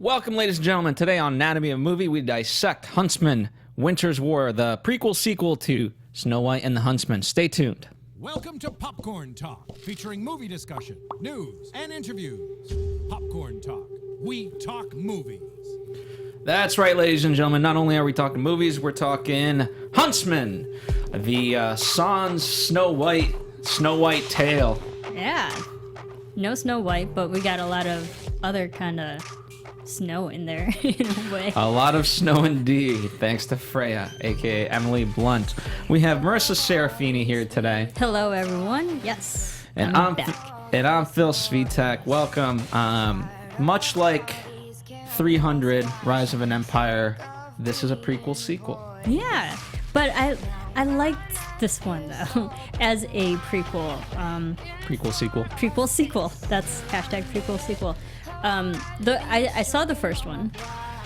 Welcome, ladies and gentlemen. Today on Anatomy of a Movie, we dissect Huntsman, Winter's War, the prequel sequel to Snow White and the Huntsmen. Stay tuned. Welcome to Popcorn Talk, featuring movie discussion, news, and interviews. Popcorn Talk. We talk movies. That's right, ladies and gentlemen. Not only are we talking movies, we're talking Huntsman, the sans Snow White tale. Yeah. No Snow White, but we got a lot of other kind of snow in there in a way. A lot of snow indeed, thanks to Freya, aka Emily Blunt. We have Marisa Serafini here today. Hello, everyone. Yes, And I'm back. And I'm Phil Svitek. Welcome. Much like 300, Rise of an Empire, this is a prequel sequel. Yeah, but I liked this one though as a prequel. Prequel sequel. That's hashtag prequel sequel. I saw the first one,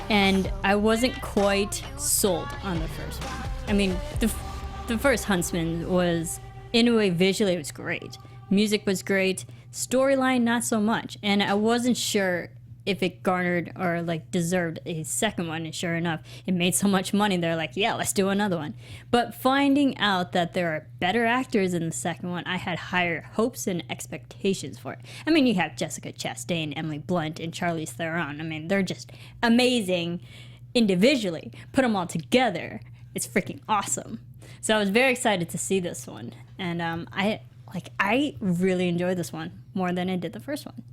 and I wasn't quite sold on the first one. I mean, the first Huntsman was, in a way, visually it was great. Music was great. Storyline, not so much. And I wasn't sure if it garnered or deserved a second one, and sure enough, it made so much money, they're like, yeah, let's do another one. But finding out that there are better actors in the second one, I had higher hopes and expectations for it. I mean, you have Jessica Chastain, Emily Blunt, and Charlize Theron. I mean, they're just amazing individually. Put them all together, it's freaking awesome. So I was very excited to see this one, and I really enjoyed this one more than I did the first one.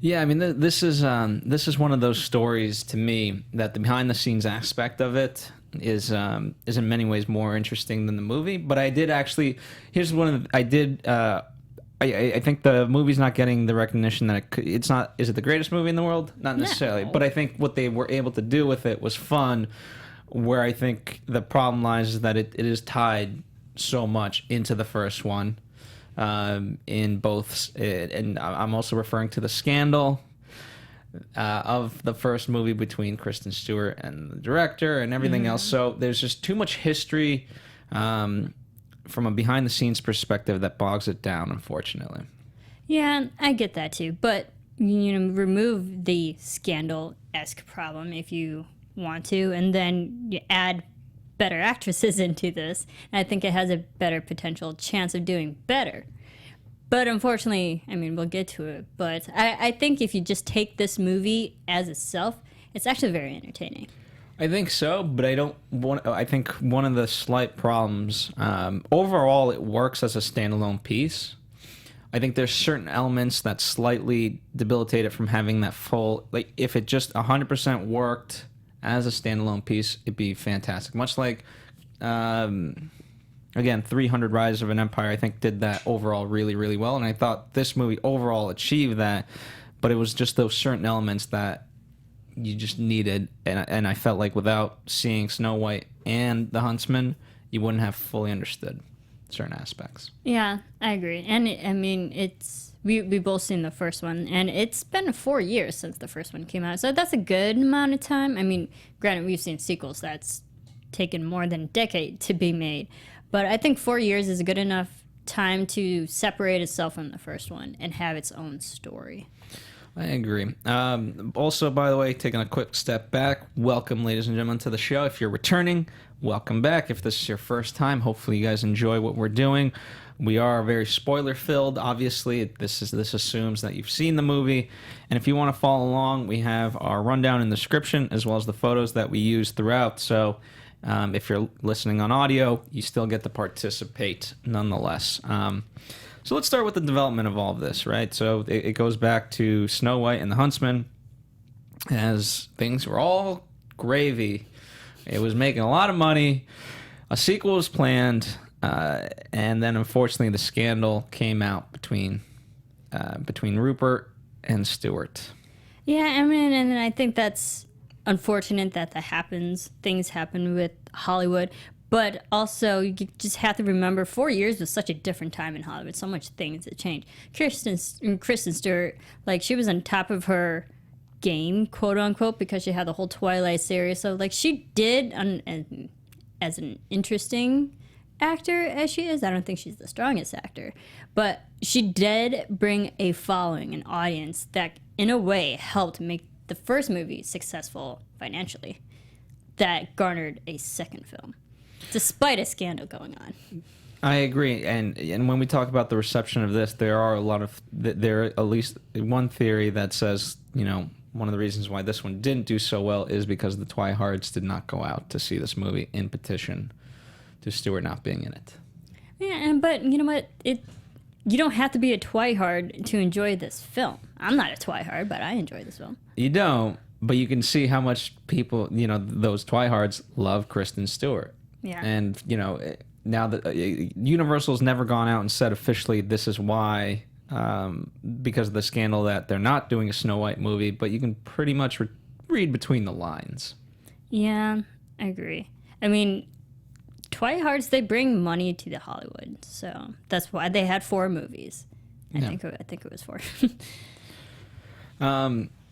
Yeah, I mean, this is one of those stories to me that the behind-the-scenes aspect of it is in many ways more interesting than the movie. But I did actually, here's one of the, I think the movie's not getting the recognition that it's not. Is it the greatest movie in the world? Not necessarily. No. But I think what they were able to do with it was fun. Where I think the problem lies is that it is tied so much into the first one. In both, and I'm also referring to the scandal of the first movie between Kristen Stewart and the director and everything else. So there's just too much history from a behind-the-scenes perspective that bogs it down, unfortunately. Yeah, I get that too. But, remove the scandal-esque problem if you want to, and then you add better actresses into this, and I think it has a better potential chance of doing better. But unfortunately, I mean, we'll get to it, but I think if you just take this movie as itself, it's actually very entertaining. I think so, but I think one of the slight problems, overall it works as a standalone piece. I think there's certain elements that slightly debilitate it from having that full, if it just 100% worked as a standalone piece, it'd be fantastic. Much like, again, 300 Rise of an Empire, I think did that overall really, really well. And I thought this movie overall achieved that, but it was just those certain elements that you just needed. And I felt like without seeing Snow White and the Huntsman, you wouldn't have fully understood certain aspects. Yeah, I agree. And we both seen the first one, and it's been 4 years since the first one came out, so that's a good amount of time. I mean, granted, we've seen sequels that's taken more than a decade to be made, but I think 4 years is a good enough time to separate itself from the first one and have its own story. I agree. Also, by the way, taking a quick step back, welcome, ladies and gentlemen, to the show. If you're returning, welcome back. If this is your first time, hopefully you guys enjoy what we're doing. We are very spoiler-filled. Obviously, this assumes that you've seen the movie. And if you want to follow along, we have our rundown in the description, as well as the photos that we use throughout. So if you're listening on audio, you still get to participate nonetheless. So let's start with the development of all of this, right? So it goes back to Snow White and the Huntsmen, as things were all gravy. It was making a lot of money. A sequel was planned. And then, unfortunately, the scandal came out between Rupert and Stewart. Yeah, I mean, and I think that's unfortunate that happens. Things happen with Hollywood. But also, you just have to remember, 4 years was such a different time in Hollywood. So much things had changed. Kristen Stewart, she was on top of her game, quote unquote, because she had the whole Twilight series. So, she did, as an interesting actor as she is, I don't think she's the strongest actor, but she did bring a following, an audience that in a way helped make the first movie successful financially, that garnered a second film, despite a scandal going on. I agree, and when we talk about the reception of this, there are at least one theory that says, one of the reasons why this one didn't do so well is because the Twihards did not go out to see this movie in petition to Stewart not being in it. Yeah, but you know what? You don't have to be a Twihard to enjoy this film. I'm not a Twihard, but I enjoy this film. You don't, but you can see how much people, those Twihards love Kristen Stewart. Yeah. And, now that Universal's never gone out and said officially this is why, because of the scandal, that they're not doing a Snow White movie, but you can pretty much read between the lines. Yeah, I agree. I mean, Twihards, they bring money to the Hollywood, so that's why they had 4 movies. I think it was 4.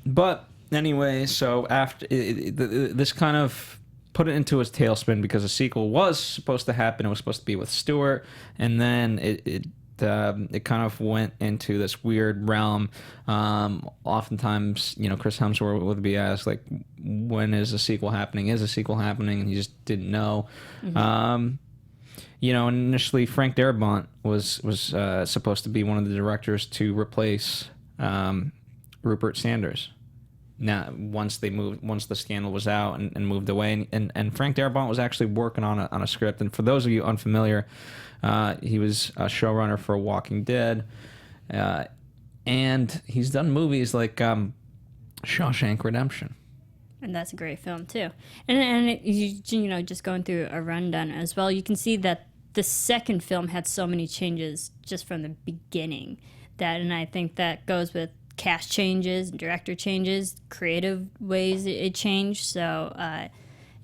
But anyway, so after this kind of put it into its tailspin because a sequel was supposed to happen. It was supposed to be with Stewart, and then it kind of went into this weird realm. Oftentimes, Chris Hemsworth would be asked, like, when is a sequel happening? Is a sequel happening? And he just didn't know. Mm-hmm. Initially Frank Darabont was supposed to be one of the directors to replace Rupert Sanders. Now, once the scandal was out and moved away, and Frank Darabont was actually working on a script. And for those of you unfamiliar, he was a showrunner for Walking Dead, and he's done movies like Shawshank Redemption. And that's a great film too. And just going through a rundown as well, you can see that the second film had so many changes just from the beginning. And I think that goes with cast changes, director changes, creative ways it changed. So,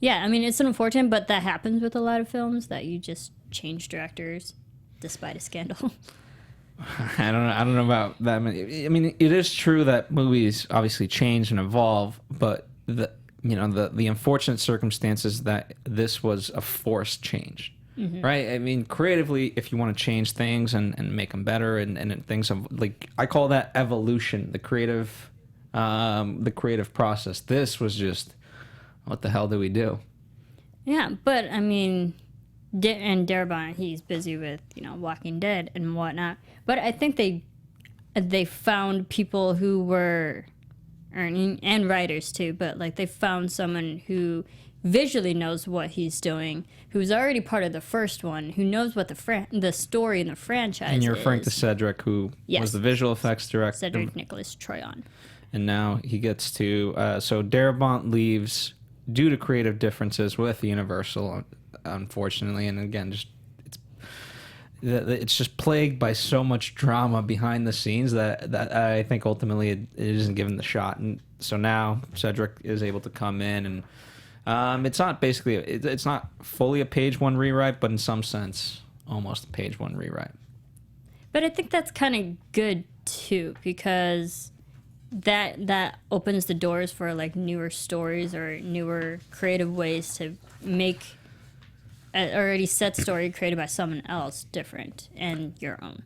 it's unfortunate, but that happens with a lot of films, that you just change directors despite a scandal. I don't know about that. I mean, it is true that movies obviously change and evolve, but the unfortunate circumstances that this was a forced change. Mm-hmm. Right? I mean, creatively, if you want to change things and make them better and things of, like, I call that evolution, the creative process. This was just, what the hell do we do? Yeah, but I mean, and Darabont, he's busy with, Walking Dead and whatnot. But I think they found people who were earning, and writers too, but like they found someone who visually knows what he's doing, who's already part of the first one, who knows what the story in the franchise is. And you're referring to Cedric, who was the visual effects director. Cedric Nicholas Troyan. And now he gets to... so Darabont leaves due to creative differences with Universal, unfortunately. And again, it's just plagued by so much drama behind the scenes that I think ultimately it isn't given the shot. And so now Cedric is able to come in and... it's not fully a page one rewrite, but in some sense, almost a page one rewrite. But I think that's kind of good too, because that opens the doors for like newer stories or newer creative ways to make an already set story created by someone else different and your own.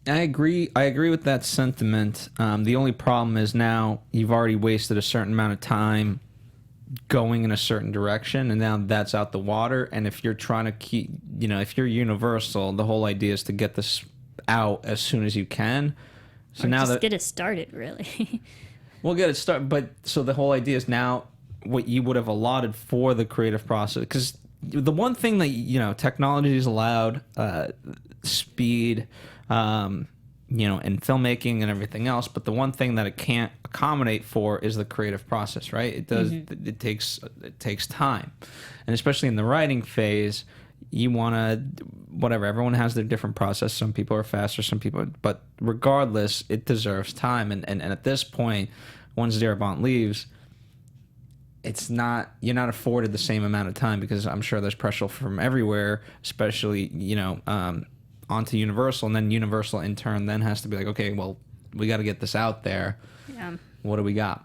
I agree with that sentiment. The only problem is now you've already wasted a certain amount of time going in a certain direction, and now that's out the water. And if you're trying to keep, if you're Universal, the whole idea is to get this out as soon as you can. So or now just get it started, really. We'll get it started, but so the whole idea is now what you would have allotted for the creative process, because the one thing that technology has allowed, speed, in filmmaking and everything else, but the one thing that it can't accommodate for is the creative process, right? It does. Mm-hmm. It takes time, and especially in the writing phase, you want to whatever. Everyone has their different process. Some people are faster, some people, but regardless, it deserves time. And at this point, once Darabont leaves, you're not afforded the same amount of time, because I'm sure there's pressure from everywhere, especially onto Universal, and then Universal in turn then has to be like, okay, well, we got to get this out there. Yeah. What do we got?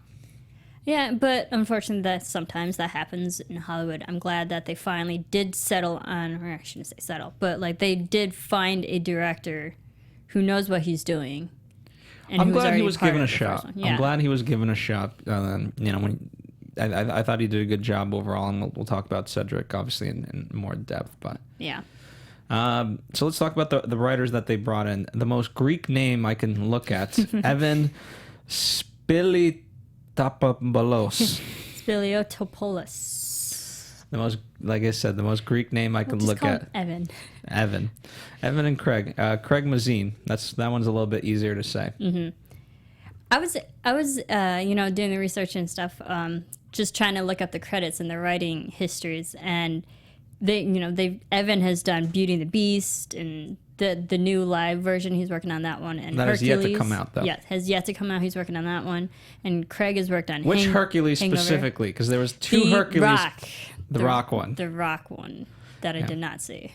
Yeah, but unfortunately, that sometimes that happens in Hollywood. I'm glad that they finally did settle on, or I shouldn't say settle, but like they did find a director who knows what he's doing. And I'm who glad he already was part given a of the first shot. one. Yeah. I'm glad he was given a shot. I thought he did a good job overall, and we'll talk about Cedric obviously in more depth. But Yeah. so let's talk about the writers that they brought in. The most Greek name I can look at, Evan Spilitopoulos. Spiliotopoulos. The most, like I said, the most Greek name I can Just look call at. him Evan and Craig. Craig Mazin. That one's a little bit easier to say. Mm-hmm. I was doing the research and stuff, just trying to look up the credits and the writing histories, and Evan has done Beauty and the Beast and the new live version. He's working on that one, and That Hercules has yet to come out, though. Yeah, has yet to come out. He's working on that one, and Craig has worked on Which Hercules Hangover. specifically? Because there was two The Hercules. Rock. The Rock one. The Rock one that I did not see.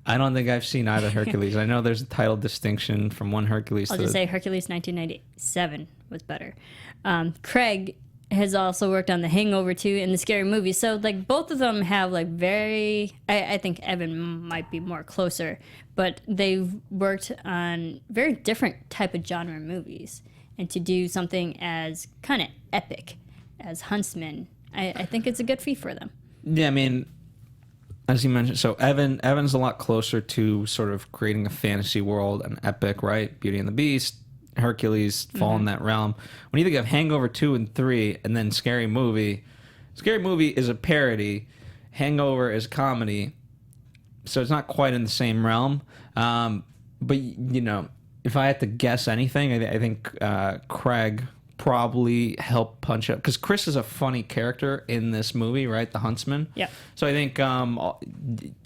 I don't think I've seen either Hercules. I know there's a title distinction from one Hercules I'll to just say Hercules 1997 was better. Craig has also worked on the Hangover 2 and the Scary Movie. So like both of them have like I think Evan might be more closer, but they've worked on very different type of genre movies. And to do something as kind of epic as Huntsman, I think it's a good feat for them. Yeah, I mean, as you mentioned, so Evan's a lot closer to sort of creating a fantasy world, an epic, right? Beauty and the Beast, Hercules fall in that realm. When you think of Hangover 2 and 3 and then Scary Movie is a parody, Hangover is comedy, so it's not quite in the same realm. But, if I had to guess anything, I think Craig probably helped punch up, because Chris is a funny character in this movie, right? The Huntsman. Yeah. So I think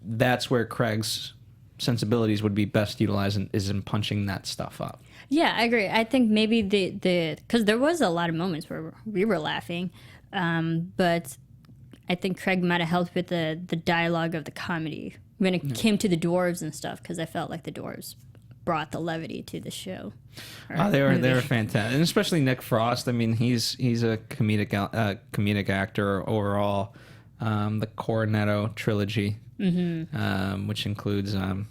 that's where Craig's sensibilities would be best utilized is in punching that stuff up. Yeah, I agree. I think maybe because there was a lot of moments where we were laughing, but I think Craig might have helped with the dialogue of the comedy when it came to the dwarves and stuff, because I felt like the dwarves brought the levity to the show. They were fantastic, and especially Nick Frost. I mean, he's a comedic actor overall. The Cornetto trilogy, which includes The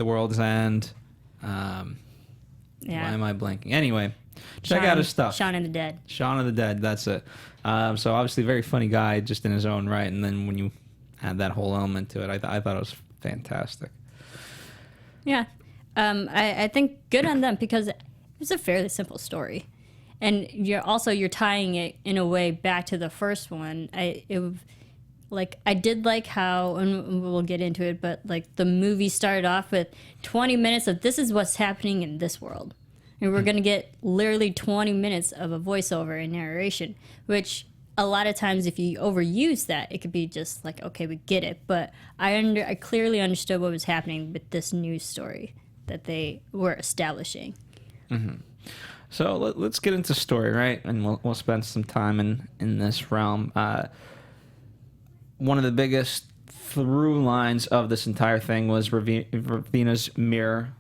World's End. Why am I blanking? Anyway, check out his stuff. Shaun of the Dead. Shaun of the Dead. That's it. So obviously, very funny guy just in his own right, and then when you add that whole element to it, I thought it was fantastic. Yeah. I think good on them, because it's a fairly simple story. And you're tying it in a way back to the first one. I did like how, and we'll get into it, but like the movie started off with 20 minutes of this is what's happening in this world. And we're going to get literally 20 minutes of a voiceover and narration, which a lot of times if you overuse that, it could be just like, okay, we get it. But I clearly understood what was happening with this news story that they were establishing. Mm-hmm. So let's get into story, right? And we'll spend some time in this realm. One of the biggest through lines of this entire thing was Ravena's mirror,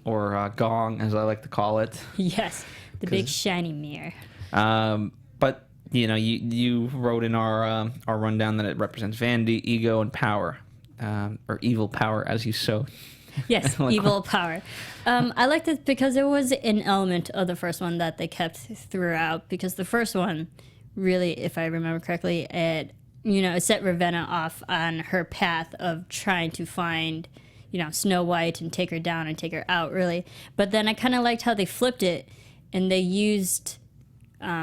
or gong, as I like to call it. Yes, the big shiny mirror. But you wrote in our rundown that it represents vanity, ego, and power, or evil power, as you so. Yes, evil power. I liked it because it was an element of the first one that they kept throughout. Because the first one, really, if I remember correctly, it set Ravenna off on her path of trying to find, Snow White and take her down and take her out, really. But then I kind of liked how they flipped it, and they used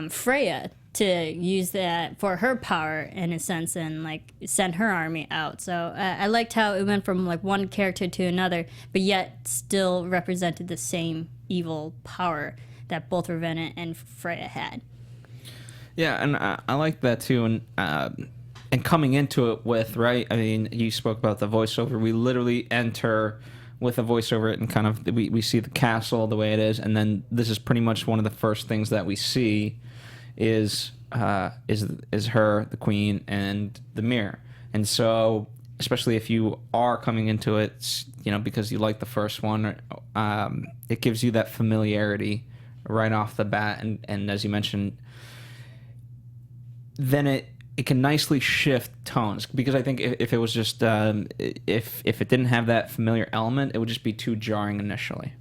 Freya to use that for her power in a sense, and like send her army out. So I liked how it went from like one character to another, but yet still represented the same evil power that both Ravenna and Freya had. Yeah, and I like that too. And coming into it with, right, I mean, you spoke about the voiceover. We literally enter with a voiceover, and kind of we see the castle the way it is, and then this is pretty much one of the first things that we see is her, the queen, and the mirror. And so, especially if you are coming into it, because you like the first one, it gives you that familiarity right off the bat. And as you mentioned, then it can nicely shift tones, because I think if it was just if it didn't have that familiar element, it would just be too jarring initially.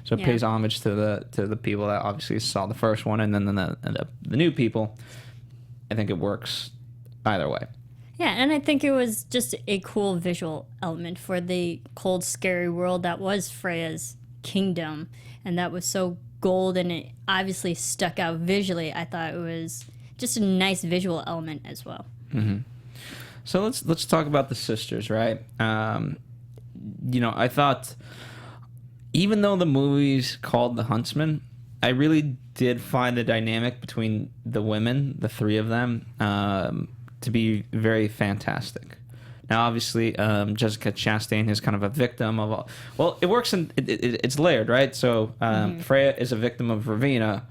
So it pays homage to the people that obviously saw the first one, and then the new people. I think it works either way. Yeah, and I think it was just a cool visual element for the cold, scary world that was Freya's kingdom, and that was so gold, and it obviously stuck out visually. I thought it was just a nice visual element as well. Mm-hmm. So let's talk about the sisters, right? I thought, even though the movie's called The Huntsman, I really did find the dynamic between the women, the three of them, to be very fantastic. Now, obviously, Jessica Chastain is kind of a victim of all. Well, it works in it's layered, right? So Freya is a victim of Ravenna,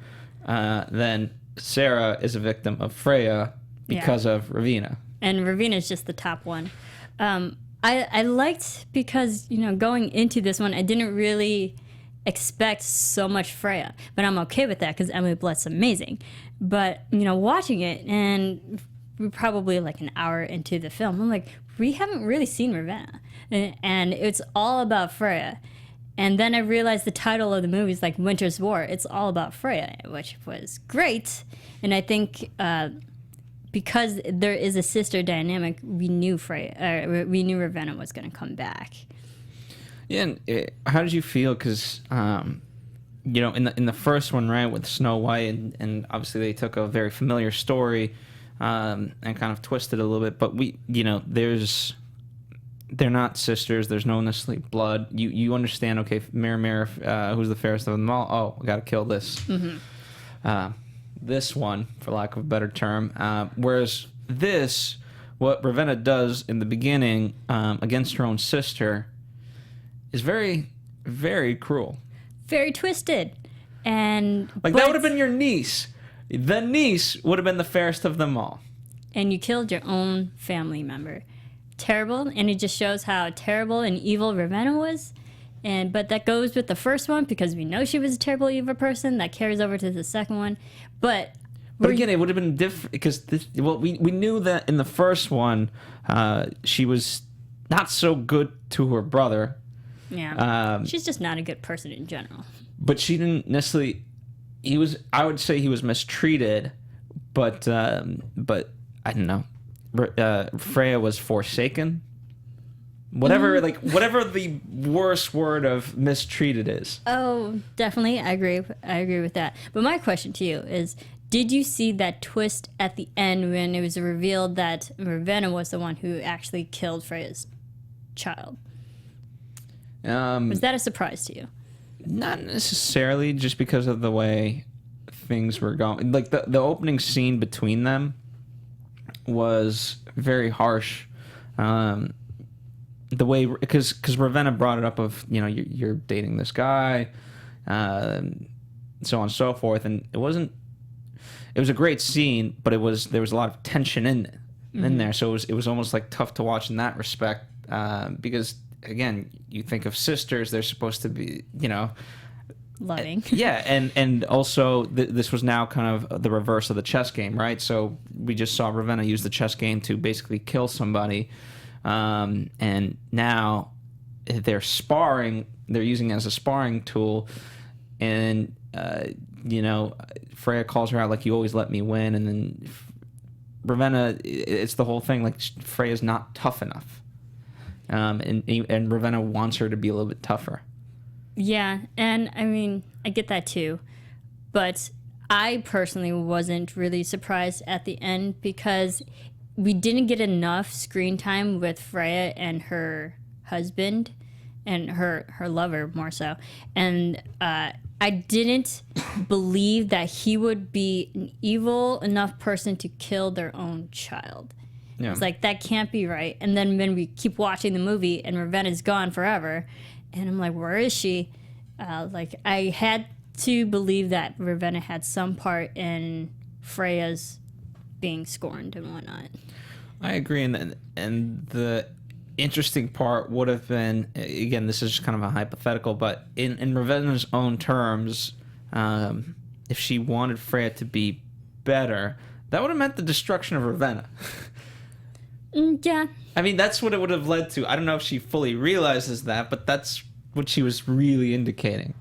then Sara is a victim of Freya because of Ravenna. And Ravenna is just the top one. I liked because going into this one, I didn't really expect so much Freya, but I'm okay with that because Emily Blunt's amazing. But watching it, and we're probably like an hour into the film, I'm like, we haven't really seen Ravenna, and it's all about Freya. And then I realized the title of the movie is like Winter's War. It's all about Freya, which was great. And I think because there is a sister dynamic, we knew Ravenna was going to come back. Yeah, and how did you feel? Because in the first one, right, with Snow White, and obviously they took a very familiar story and kind of twisted it a little bit. But they're not sisters. There's no necessarily blood. You understand? Okay, mirror, who's the fairest of them all? Oh, we got to kill this. Mm-hmm. This one, for lack of a better term. Whereas this, what Ravenna does in the beginning against her own sister, is very, very cruel. Very twisted. And that would have been your niece. The niece would have been the fairest of them all. And you killed your own family member. Terrible, and it just shows how terrible and evil Ravenna was. But that goes with the first one because we know she was a terrible, evil person. That carries over to the second one. But again, it would have been different because we knew that in the first one, she was not so good to her brother. Yeah, she's just not a good person in general. But she didn't necessarily. I would say he was mistreated, but I don't know. Freya was forsaken. Whatever the worst word of mistreated is. Oh, definitely. I agree with that. But my question to you is, did you see that twist at the end when it was revealed that Ravenna was the one who actually killed Freya's child? Was that a surprise to you? Not necessarily, just because of the way things were going. Like the opening scene between them was very harsh. The way, because Ravenna brought it up of you're dating this guy, so on and so forth, and it was a great scene, but there was a lot of tension in there, so it was almost like tough to watch in that respect, because again, you think of sisters, they're supposed to be loving. Yeah, and also this was now kind of the reverse of the chess game, right? So we just saw Ravenna use the chess game to basically kill somebody. And now they're sparring. They're using it as a sparring tool, and Freya calls her out like, "You always let me win." And then Ravenna, it's the whole thing. Like, Freya's not tough enough, and Ravenna wants her to be a little bit tougher. Yeah, and I mean, I get that too, but I personally wasn't really surprised at the end because we didn't get enough screen time with Freya and her husband and her lover more so. And I didn't believe that he would be an evil enough person to kill their own child. Yeah. It's like, that can't be right. And then when we keep watching the movie and Ravenna's gone forever, and I'm like, where is she? I had to believe that Ravenna had some part in Freya's being scorned and whatnot. I agree, and the interesting part would have been, again, this is just kind of a hypothetical, but in Ravenna's own terms, if she wanted Freya to be better, that would have meant the destruction of Ravenna. Yeah. I mean, that's what it would have led to. I don't know if she fully realizes that, but that's what she was really indicating.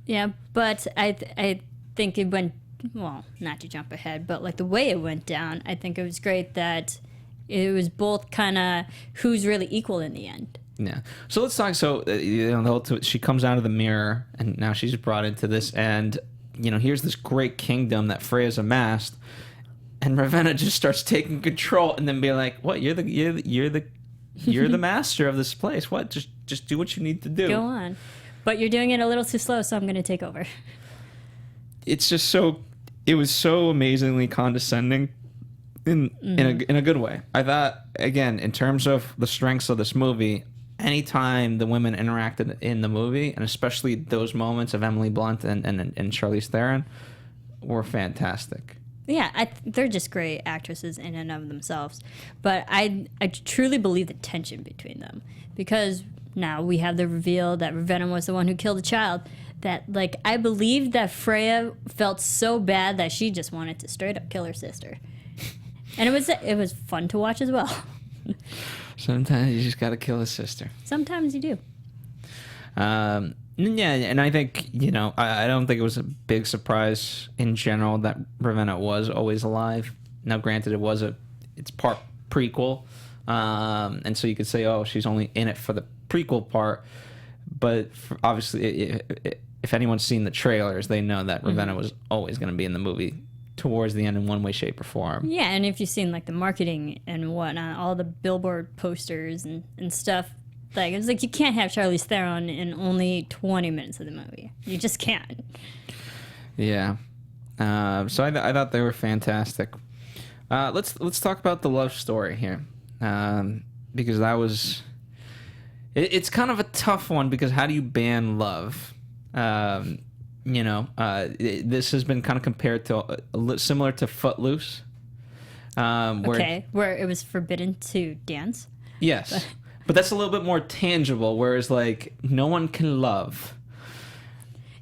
Yeah, but I think it went, well, not to jump ahead, but like the way it went down, I think it was great that it was both kind of who's really equal in the end. Yeah. So let's talk. So, she comes out of the mirror, and now she's brought into this, and, here's this great kingdom that Freya's amassed, and Ravenna just starts taking control, and then being like, "What? You're the master of this place. What? Just do what you need to do. Go on." But you're doing it a little too slow, so I'm going to take over. It's just it was so amazingly condescending in a good way. I thought, again, in terms of the strengths of this movie, anytime the women interacted in the movie, and especially those moments of Emily Blunt and Charlize Theron, were fantastic. Yeah, they're just great actresses in and of themselves. But I truly believe the tension between them, because now we have the reveal that Ravenna was the one who killed a child. That, like, I believe that Freya felt so bad that she just wanted to straight up kill her sister. And it was fun to watch as well. Sometimes you just got to kill a sister. Sometimes you do. Yeah, and I think, I don't think it was a big surprise in general that Ravenna was always alive. Now, granted, it's part prequel, and so you could say, oh, she's only in it for the prequel part, but obviously, if anyone's seen the trailers, they know that Ravenna was always going to be in the movie towards the end in one way, shape, or form. Yeah, and if you've seen, like, the marketing and whatnot, all the billboard posters and stuff, like, it's like you can't have Charlize Theron in only 20 minutes of the movie. You just can't. Yeah. So I thought they were fantastic. Let's talk about the love story here, because that was... It's kind of a tough one, because how do you ban love? This has been kind of compared to similar to Footloose. Where it was forbidden to dance. Yes, but that's a little bit more tangible. Whereas, like, no one can love.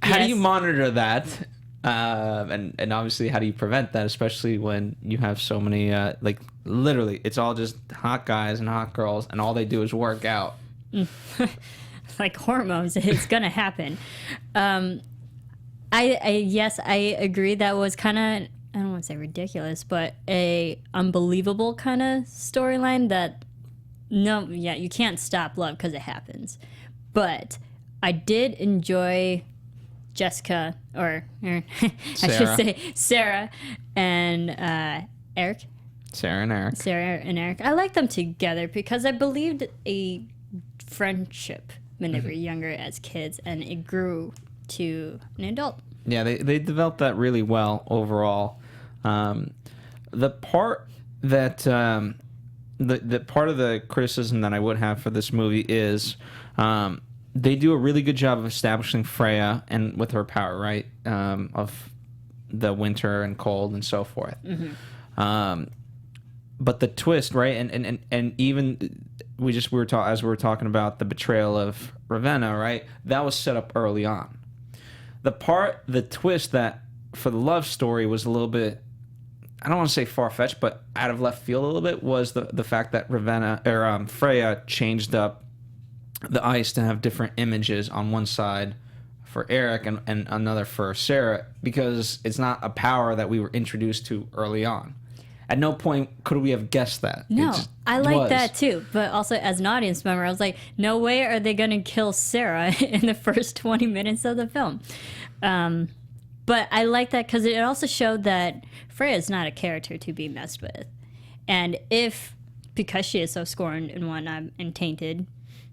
How do you monitor that? And obviously, how do you prevent that? Especially when you have so many, literally, it's all just hot guys and hot girls, and all they do is work out. Like hormones, it's gonna happen. I agree that was kind of, I don't want to say ridiculous, but a unbelievable kind of storyline that you can't stop love because it happens. But I did enjoy Jessica, or I should say Sara and Eric. Sarah and Eric. I like them together because I believed a friendship when they were younger as kids, and it grew to an adult. Yeah, they developed that really well overall. The part that the part of the criticism that I would have for this movie is they do a really good job of establishing Freya and with her power, right, of the winter and cold and so forth. But the twist, right, and even we were talking about the betrayal of Ravenna, right? That was set up early on. The twist that for the love story was a little bit, I don't want to say far-fetched, but out of left field a little bit, was the fact that Freya changed up the ice to have different images on one side for Eric and another for Sara, because it's not a power that we were introduced to early on. At no point could we have guessed that. No, I like that too. But also, as an audience member, I was like, no way are they going to kill Sara in the first 20 minutes of the film. But I like that because it also showed that Freya is not a character to be messed with. And because she is so scorned and whatnot and tainted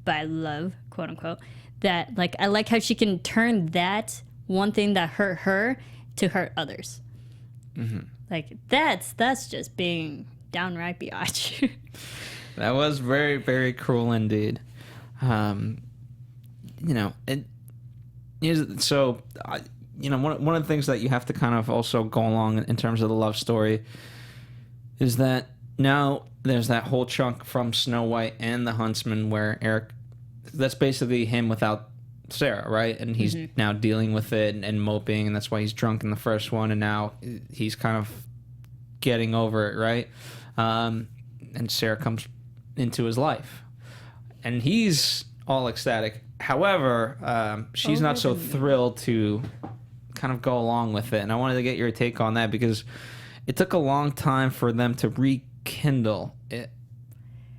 by love, quote unquote, that, like, I like how she can turn that one thing that hurt her to hurt others. Like, that's just being downright biatch. That was very, very cruel indeed. One of the things that you have to kind of also go along in terms of the love story is that now there's that whole chunk from Snow White and the Huntsman where Eric, that's basically him without Sara, right? And he's now dealing with it and moping, and that's why he's drunk in the first one, and now he's kind of getting over it, right? And Sara comes into his life, and he's all ecstatic. However, she's not so thrilled to kind of go along with it. And I wanted to get your take on that because it took a long time for them to rekindle it.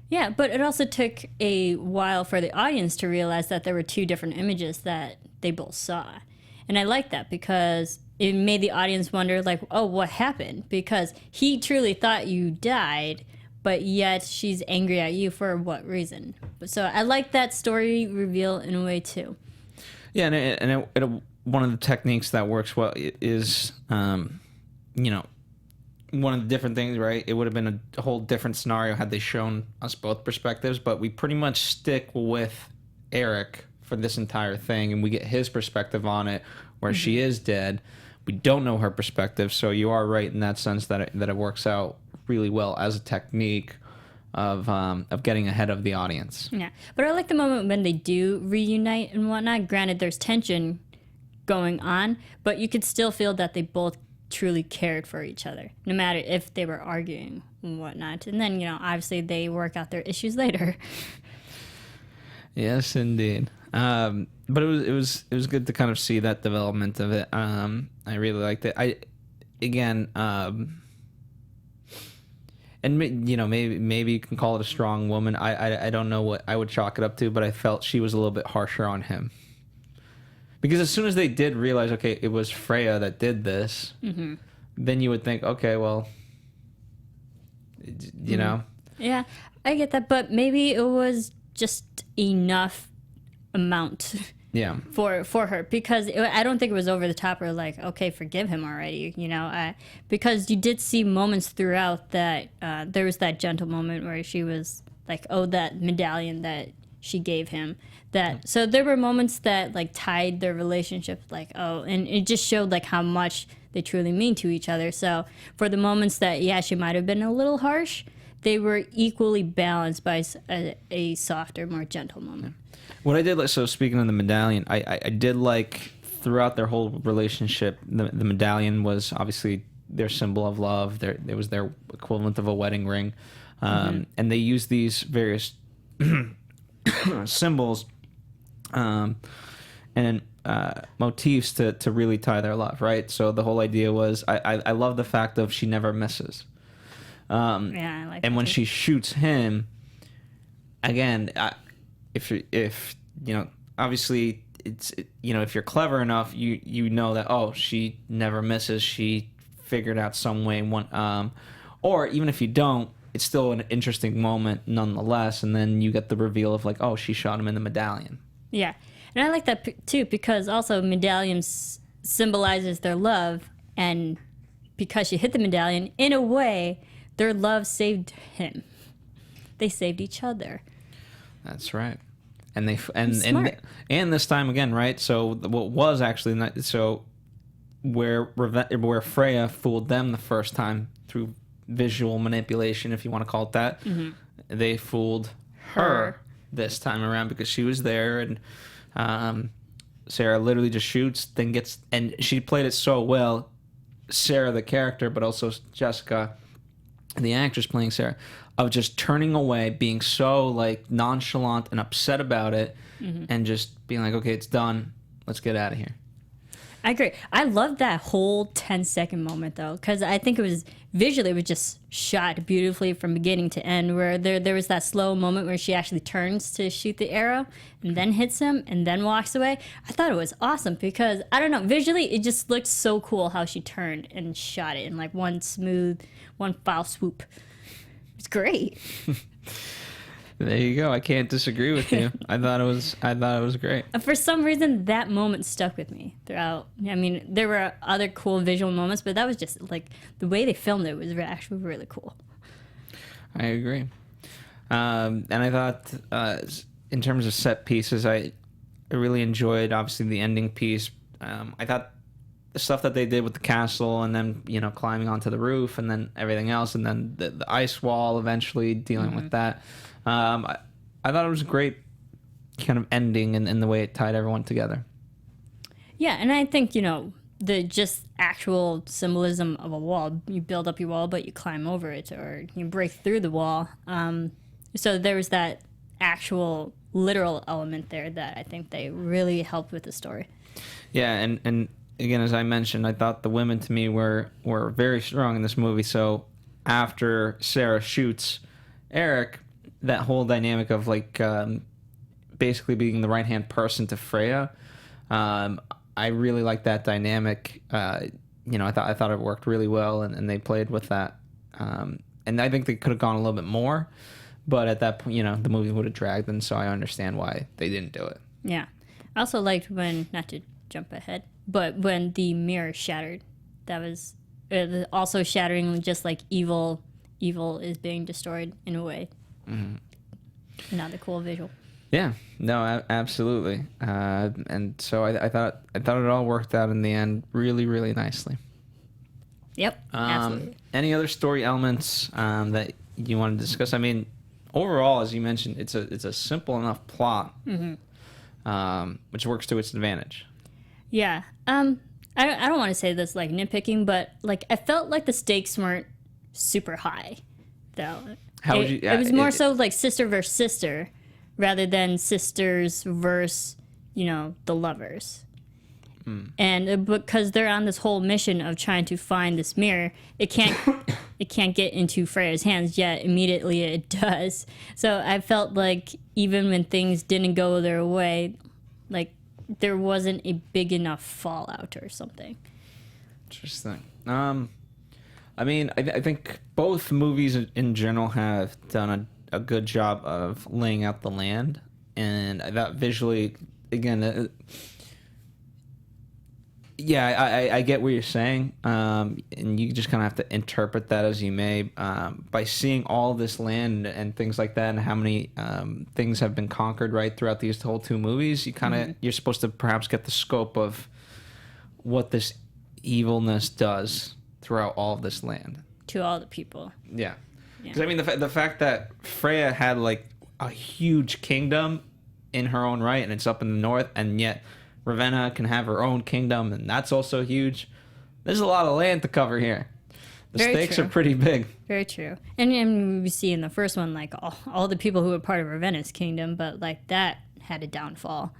Yeah, but it also took a while for the audience to realize that there were two different images that they both saw. And I like that because it made the audience wonder, like, oh, what happened? Because he truly thought you died, but yet she's angry at you for what reason? So I like that story reveal in a way, too. Yeah, and one of the techniques that works well is, one of the different things, right? It would have been a whole different scenario had they shown us both perspectives, but we pretty much stick with Eric for this entire thing, and we get his perspective on it, where she is dead. We don't know her perspective, so you are right in that sense that it works out really well as a technique of getting ahead of the audience. Yeah, but I like the moment when they do reunite and whatnot. Granted, there's tension going on, but you could still feel that they both truly cared for each other, no matter if they were arguing and whatnot. And then, obviously they work out their issues later. Yes, indeed. But it was good to kind of see that development of it. I really liked it. And maybe you can call it a strong woman. I don't know what I would chalk it up to, but I felt she was a little bit harsher on him. Because as soon as they did realize, okay, it was Freya that did this, then you would think, okay, well, you know. Yeah, I get that, but maybe it was just enough amount for her, because I don't think it was over the top or like, okay, forgive him already, because you did see moments throughout that there was that gentle moment where she was like, oh, that medallion that she gave him, so there were moments that like tied their relationship, like, oh, and it just showed like how much they truly mean to each other. So for the moments that she might have been a little harsh, they were equally balanced by a softer, more gentle moment. What I did like, so speaking of the medallion, I did like throughout their whole relationship, the medallion was obviously their symbol of love. It was their equivalent of a wedding ring, and they used these various symbols and motifs to really tie their love, right? So the whole idea was, I love the fact of she never misses. I like. And when she shoots him, again, if obviously if you're clever enough, you know that, oh, she never misses. She figured out some way. Or even if you don't, it's still an interesting moment nonetheless. And then you get the reveal of like, oh, she shot him in the medallion. Yeah, and I like that too, because also medallions symbolizes their love, and because she hit the medallion, in a way, their love saved him. They saved each other. That's right. And and this time again, right? So what was actually not, so where Freya fooled them the first time through visual manipulation, if you want to call it that, they fooled her this time around because she was there, and Sara literally just shoots, then gets, and she played it so well, Sara the character, but also Jessica, the actress playing Sara, of just turning away, being so like nonchalant and upset about it, and just being like, okay, it's done, let's get out of here. I agree. I love that whole 10-second moment though, because I think it was just shot beautifully from beginning to end, where there was that slow moment where she actually turns to shoot the arrow and then hits him and then walks away. I thought it was awesome because, I don't know, visually it just looked so cool how she turned and shot it in like one foul swoop. It's great. There you go. I can't disagree with you. I thought it was great. For some reason, that moment stuck with me throughout. I mean, there were other cool visual moments, but that was just like the way they filmed it was actually really cool. I agree. And I thought, in terms of set pieces, I really enjoyed obviously the ending piece. I thought the stuff that they did with the castle, and then climbing onto the roof, and then everything else, and then the ice wall eventually dealing with that. I thought it was a great kind of ending in the way it tied everyone together. Yeah, and I think, the just actual symbolism of a wall, you build up your wall, but you climb over it, or you break through the wall. So there was that actual literal element there that I think they really helped with the story. Yeah, and again, as I mentioned, I thought the women to me were very strong in this movie. So after Sara shoots Eric, that whole dynamic of like basically being the right hand person to Freya, I really liked that dynamic. I thought it worked really well, and they played with that. And I think they could have gone a little bit more, but at that point, the movie would have dragged, and so I understand why they didn't do it. Yeah, I also liked when, not to jump ahead, but when the mirror shattered, that was also shattering, just like evil is being destroyed in a way. Mm-hmm. Another cool visual. Yeah, no, absolutely. And so I thought it all worked out in the end really, really nicely. Yep, absolutely. Any other story elements that you want to discuss? I mean, overall, as you mentioned, it's a simple enough plot, which works to its advantage. Yeah. I don't want to say this like nitpicking, but like I felt like the stakes weren't super high, though. How would you? It was more so like sister versus sister, rather than sisters versus the lovers. And because they're on this whole mission of trying to find this mirror, it can't get into Freya's hands yet. Immediately it does. So I felt like even when things didn't go their way, like there wasn't a big enough fallout or something. Interesting. I mean, I think both movies in general have done a good job of laying out the land, and that visually, again. Yeah, I get what you're saying, and you just kind of have to interpret that as you may. By seeing all this land and things like that, and how many things have been conquered right throughout these whole two movies, you're supposed to perhaps get the scope of what this evilness does throughout all of this land to all the people. Yeah, because I mean the fact that Freya had like a huge kingdom in her own right, and it's up in the north, and yet Ravenna can have her own kingdom, and that's also huge. There's a lot of land to cover here. The stakes are pretty big. Very true. And we see in the first one, like, all the people who were part of Ravenna's kingdom, but, like, that had a downfall.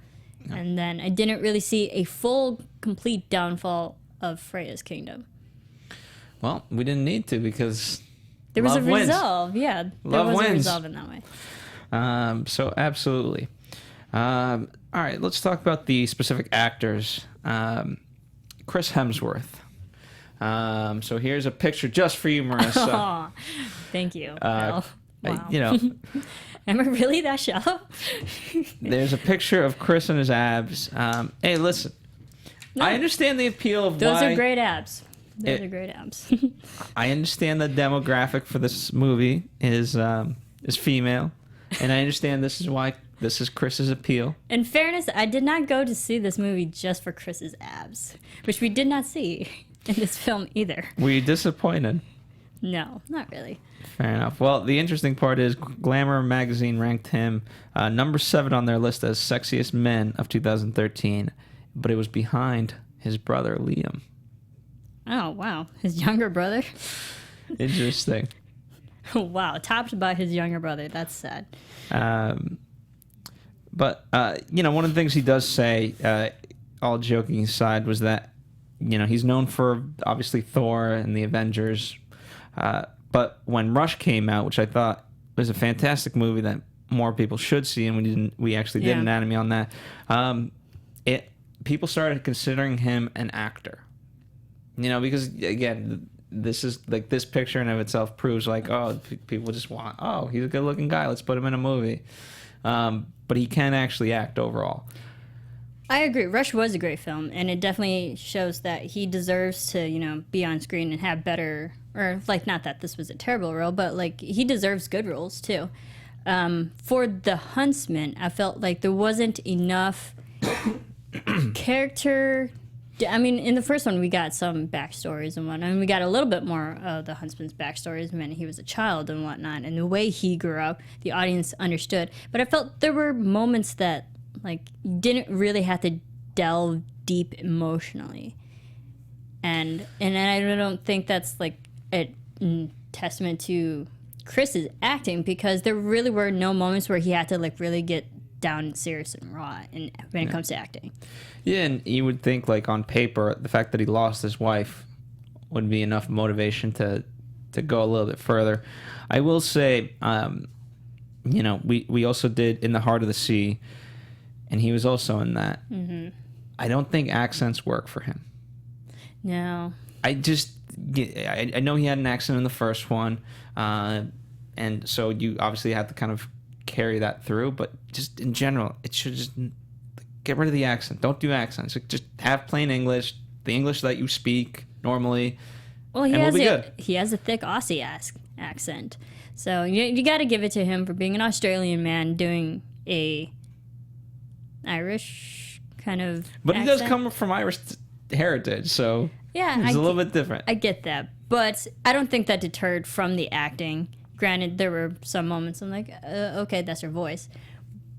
Yeah. And then I didn't really see a full, complete downfall of Freya's kingdom. Well, we didn't need to, because there was a wins. resolve. Yeah, there love was wins. A resolve in that way. So, absolutely. All right, let's talk about the specific actors. Chris Hemsworth. So here's a picture just for you, Marisa. Oh, thank you. Wow. Am I really that shallow? There's a picture of Chris and his abs. Hey, listen. No, I understand the appeal of those are great abs. Those are great abs. I understand the demographic for this movie is female, and I understand this is why. This is Chris's appeal. In fairness, I did not go to see this movie just for Chris's abs, which we did not see in this film either. Were you disappointed? No, not really. Fair enough. Well, the interesting part is Glamour magazine ranked him number 7 on their list as sexiest men of 2013, but it was behind his brother Liam. Oh, wow. His younger brother? Interesting. Wow, topped by his younger brother. That's sad. But, one of the things he does say, all joking aside, was that, he's known for, obviously, Thor and the Avengers. But when Rush came out, which I thought was a fantastic movie that more people should see, and we actually did Anatomy on that, people started considering him an actor. Because, again, this is, like, this picture in of itself proves, like, people just want, he's a good-looking guy, let's put him in a movie. But he can actually act overall. I agree. Rush was a great film, and it definitely shows that he deserves to, be on screen and have better, or like, not that this was a terrible role, but like he deserves good roles too. For the Huntsman, I felt like there wasn't enough character. I mean, in the first one, we got some backstories and whatnot. And we got a little bit more of the Huntsman's backstories when he was a child and whatnot. And the way he grew up, the audience understood. But I felt there were moments that, like, you didn't really have to delve deep emotionally. And I don't think that's, like, a testament to Chris's acting, because there really were no moments where he had to, like, really get down serious and raw when it comes to acting. Yeah, and you would think, like, on paper, the fact that he lost his wife would be enough motivation to go a little bit further. I will say, we also did In the Heart of the Sea, and he was also in that. Mm-hmm. I don't think accents work for him. No. I know he had an accent in the first one, and so you obviously have to kind of carry that through, but just in general, it should just get rid of the accent. Don't do accents. Just have plain English, the English that you speak normally. Well, he has a thick Aussie accent, so you got to give it to him for being an Australian man doing a Irish kind of. But accent. He does come from Irish heritage, so yeah, it's a little bit different. I get that, but I don't think that deterred from the acting. Granted, there were some moments I'm like, okay, that's her voice,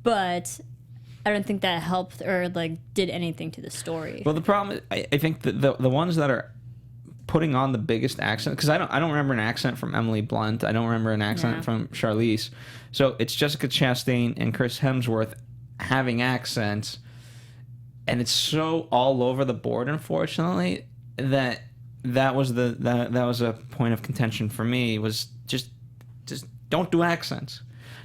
but I don't think that helped or like did anything to the story. Well, the problem is, I think that the ones that are putting on the biggest accent, because I don't remember an accent from Emily Blunt. I don't remember an accent from Charlize. So it's Jessica Chastain and Chris Hemsworth having accents, and it's so all over the board, unfortunately, that was a point of contention for me, was just don't do accents.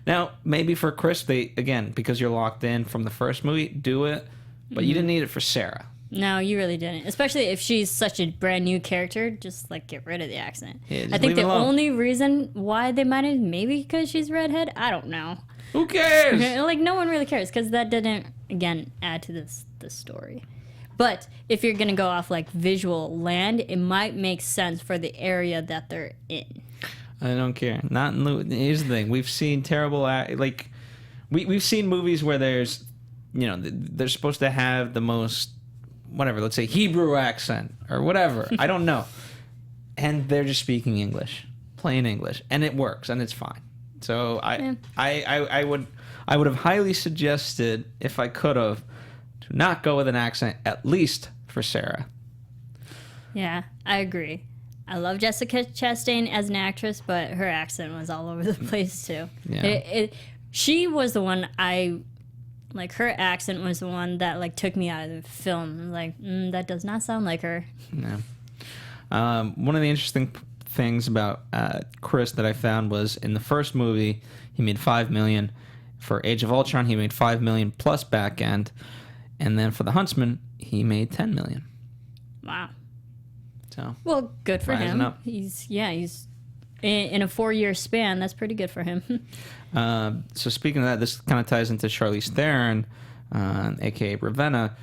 Now, maybe for Chris, because you're locked in from the first movie, do it, but you didn't need it for Sara. No, you really didn't. Especially if she's such a brand new character, just like get rid of the accent. Yeah, I think the only reason why they might have, maybe because she's redhead, I don't know. Who cares? Like, no one really cares, because that didn't, again, add to this story. But if you're going to go off like visual land, it might make sense for the area that they're in. I don't care. Here's the thing: we've seen terrible we've seen movies where there's, they're supposed to have the most, whatever, let's say Hebrew accent or whatever. I don't know, and they're just speaking English, plain English, and it works and it's fine. So I would have highly suggested, if I could have, to not go with an accent, at least for Sara. Yeah, I agree. I love Jessica Chastain as an actress, but her accent was all over the place too. Yeah. She was the one her accent was the one that like took me out of the film. Like, that does not sound like her. No. One of the interesting things about Chris that I found was, in the first movie, he made $5 million. For Age of Ultron, he made $5 million plus back end, and then for the Huntsman, he made $10 million. Wow. So, well, good for him. Up. He's in a 4-year span. That's pretty good for him. So speaking of that, this kind of ties into Charlize Theron, aka Ravenna.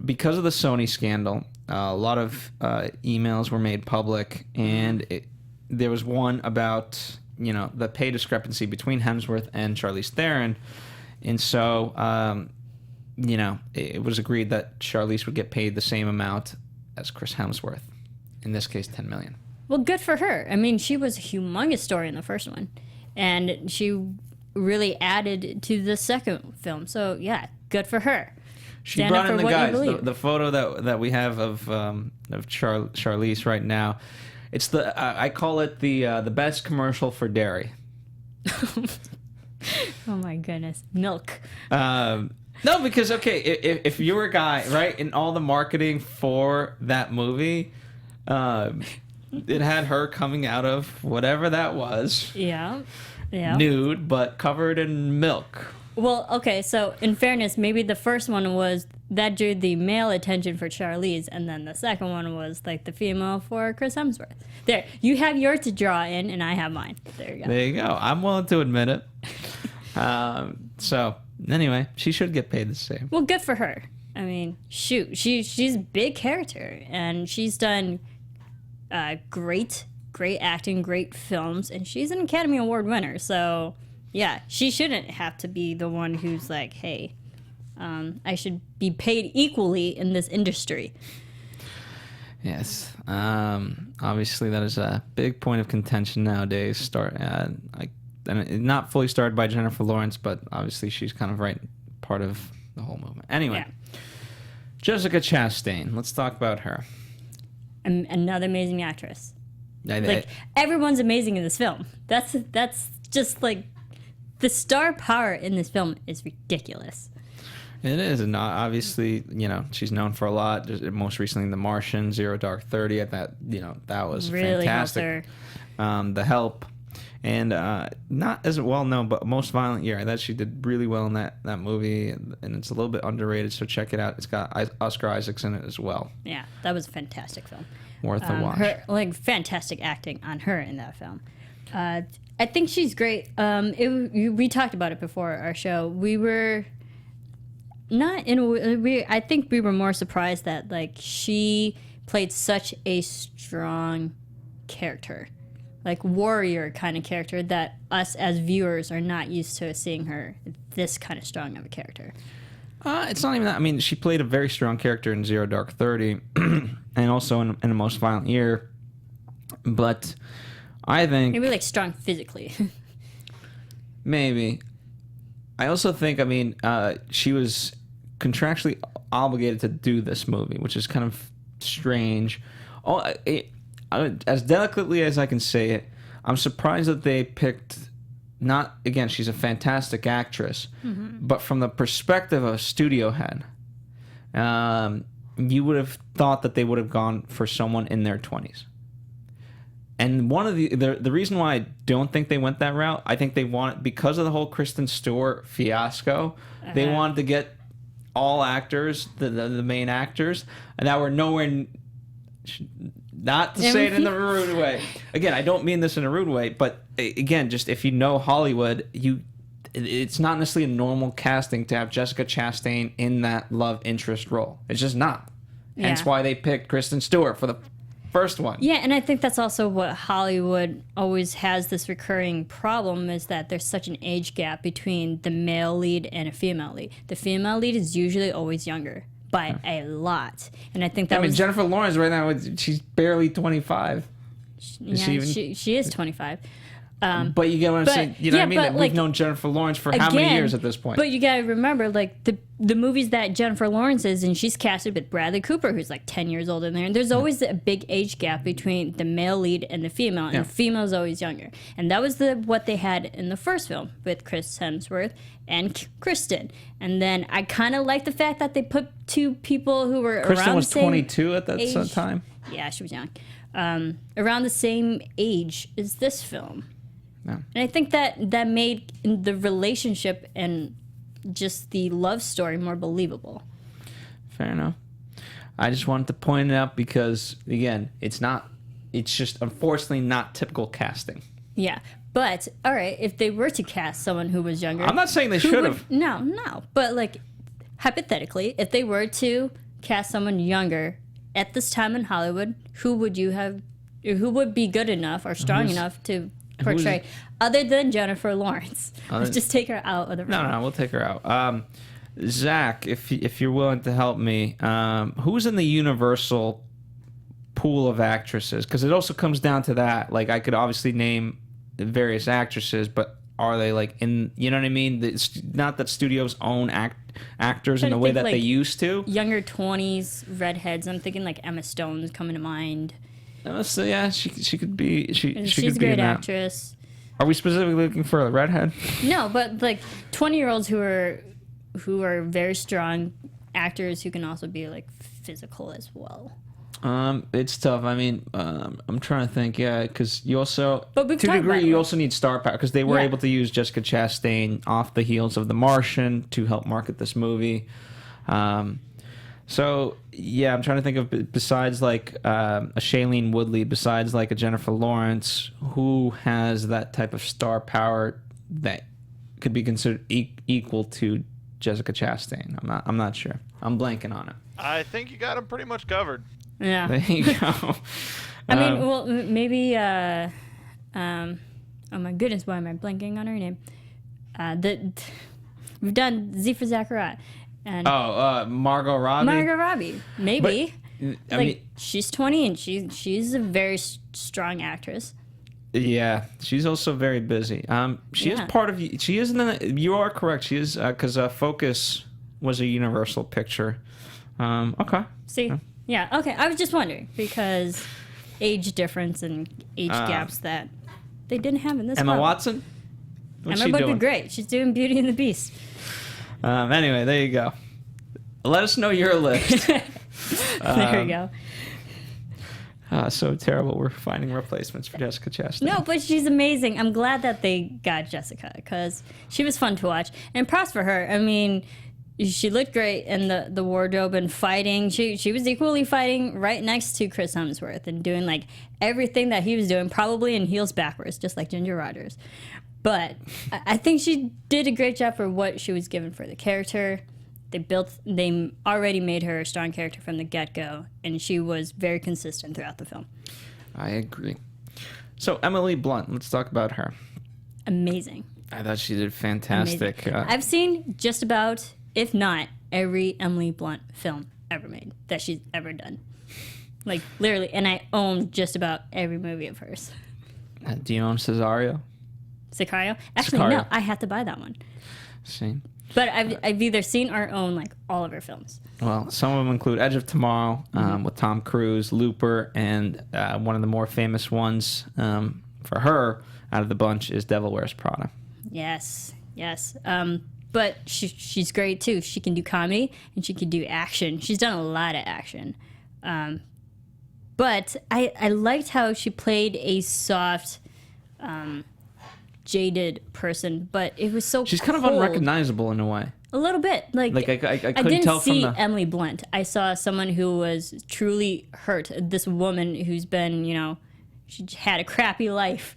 Because of the Sony scandal, a lot of emails were made public, and there was one about the pay discrepancy between Hemsworth and Charlize Theron, and so it was agreed that Charlize would get paid the same amount as Chris Hemsworth, in this case $10 million. Well, good for her. I mean, she was a humongous story in the first one, and she really added to the second film. So yeah, good for her. She Stand brought up in for the what guys. you believe. The photo that we have of Charlize right now. It's I call it the best commercial for dairy. Oh my goodness, milk. No, because if you were a guy, right, in all the marketing for that movie, it had her coming out of whatever that was. Yeah. Nude, but covered in milk. Well, okay, so in fairness, maybe the first one was that drew the male attention for Charlize, and then the second one was like the female for Chris Hemsworth. There, you have yours to draw in, and I have mine. There you go. There you go. I'm willing to admit it. So anyway, she should get paid the same. Well, good for her. I mean, shoot, she's a big character, and she's done great acting, great films, and she's an Academy Award winner. So, yeah, she shouldn't have to be the one who's like, hey, I should be paid equally in this industry. Yes. Obviously, that is a big point of contention nowadays. And not fully started by Jennifer Lawrence, but obviously she's kind of part of the whole movement. Anyway, yeah. Jessica Chastain. Let's talk about her. Another amazing actress. Like, everyone's amazing in this film. That's just like the star power in this film is ridiculous. It is, and obviously, she's known for a lot. Most recently, The Martian, Zero Dark 30. That was really fantastic. The Help, and not as well known, but Most Violent Year. I thought she did really well in that movie, and it's a little bit underrated. So check it out. It's got Oscar Isaacs in it as well. Yeah, that was a fantastic film. Worth a watch. Her fantastic acting on her in that film. I think she's great. We talked about it before our show. We were. I think we were more surprised that she played such a strong character, warrior kind of character that us as viewers are not used to seeing her this kind of strong of a character. It's not even that. I mean, she played a very strong character in Zero Dark 30 and also in The Most Violent Year. But I think... Maybe strong physically. Maybe. I also think, she was contractually obligated to do this movie, which is kind of strange. As delicately as I can say it, I'm surprised that they picked, she's a fantastic actress, but from the perspective of a studio head, you would have thought that they would have gone for someone in their 20s. And one of the reason why I don't think they went that route, I think they wanted, because of the whole Kristen Stewart fiasco, they wanted to get all actors, the main actors, and that were nowhere. Not to say it in a rude way. Again, I don't mean this in a rude way, but again, just if you know Hollywood, it's not necessarily a normal casting to have Jessica Chastain in that love interest role. It's just not. Yeah. Hence why they picked Kristen Stewart for the first one. Yeah, and I think that's also what Hollywood always has this recurring problem, is that there's such an age gap between the male lead and a female lead. The female lead is usually always younger by a lot. And I think that Jennifer Lawrence right now, she's barely 25. She is 25. But you get what I'm saying? You know what I mean? We've known Jennifer Lawrence for how many years at this point? But you got to remember, the movies that Jennifer Lawrence is in, she's casted with Bradley Cooper, who's 10 years older than her. And there's always a big age gap between the male lead and the female, and the female is always younger. And that was what they had in the first film with Chris Hemsworth and Kristen. And then I kind of like the fact that they put two people who were Kristen around was the same 22 at that time? Yeah, she was young. Around the same age as this film. Yeah. And I think that made the relationship and just the love story more believable. Fair enough. I just wanted to point it out because, again, it's just unfortunately not typical casting. Yeah. But, all right, if they were to cast someone who was younger... I'm not saying they should have. No. But, hypothetically, if they were to cast someone younger at this time in Hollywood, who would be good enough or strong enough to portray, other than Jennifer Lawrence? Let's just take her out of the room. No, we'll take her out. Zach, if you're willing to help me, who's in the Universal pool of actresses? Because it also comes down to that. I could obviously name various actresses, but are they in? You know what I mean? It's not that studios own actors in the way that they used to. Younger 20s redheads. I'm thinking Emma Stone's coming to mind. So yeah, she could be. She's a great actress. Are we specifically looking for a redhead? No, but 20-year-olds who are very strong actors who can also be physical as well. It's tough. I mean, I'm trying to think. Yeah, because you also, to a degree, you also need star power because they were able to use Jessica Chastain off the heels of The Martian to help market this movie. So yeah, I'm trying to think of besides a Shailene Woodley, besides a Jennifer Lawrence, who has that type of star power that could be considered equal to Jessica Chastain. I'm not sure. I'm blanking on it. I think you got them pretty much covered. Yeah. There you go. I mean, well, maybe. Oh my goodness, why am I blanking on her name? We've done Z for Zachariah. And Margot Robbie. Margot Robbie, maybe. But, I mean, she's 20 and she's a very strong actress. Yeah, she's also very busy. She is part of. She is in the. You are correct. She is because Focus was a Universal picture. Okay. See, yeah, okay. I was just wondering because age difference and age gaps that they didn't have in this. Emma film. Watson. What's Emma she would be doing? great. She's doing Beauty and the Beast. Anyway, there you go. Let us know your list. There we go. So terrible. We're finding replacements for Jessica Chastain. No, but she's amazing. I'm glad that they got Jessica because she was fun to watch. And props for her. I mean, she looked great in the wardrobe and fighting. She was equally fighting right next to Chris Hemsworth and doing like everything that he was doing, probably in heels backwards, just like Ginger Rogers. But I think she did a great job for what she was given for the character. They already made her a strong character from the get-go, and she was very consistent throughout the film. I agree. So Emily Blunt, let's talk about her. Amazing. I thought she did fantastic. I've seen just about, if not every Emily Blunt film ever made that she's ever done. Like, literally, and I own just about every movie of hers. Do you own Cesario? Sicario? Actually, Sicario. no, I have to buy that one. See? But I've either seen or own, like, all of her films. Well, some of them include Edge of Tomorrow with Tom Cruise, Looper, and one of the more famous ones for her out of the bunch is Devil Wears Prada. Yes. But she's great, too. She can do comedy, and she can do action. She's done a lot of action. But I liked how she played a soft, jaded person, but it was so She's kind of cold. unrecognizable in a way. A little bit. Like I couldn't didn't tell see from the... Emily Blunt. I saw someone who was truly hurt. This woman who's been, she had a crappy life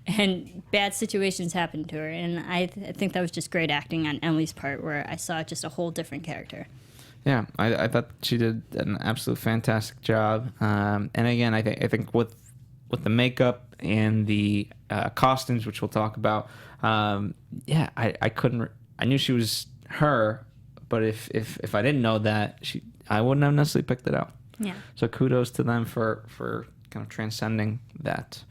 and bad situations happened to her. And I think that was just great acting on Emily's part where I saw just a whole different character. Yeah, I thought she did an absolute fantastic job. And again, I think with the makeup and the costumes, which we'll talk about, I couldn't. I knew she was her, but if I didn't know that, I wouldn't have necessarily picked it out. Yeah. So kudos to them for kind of transcending that.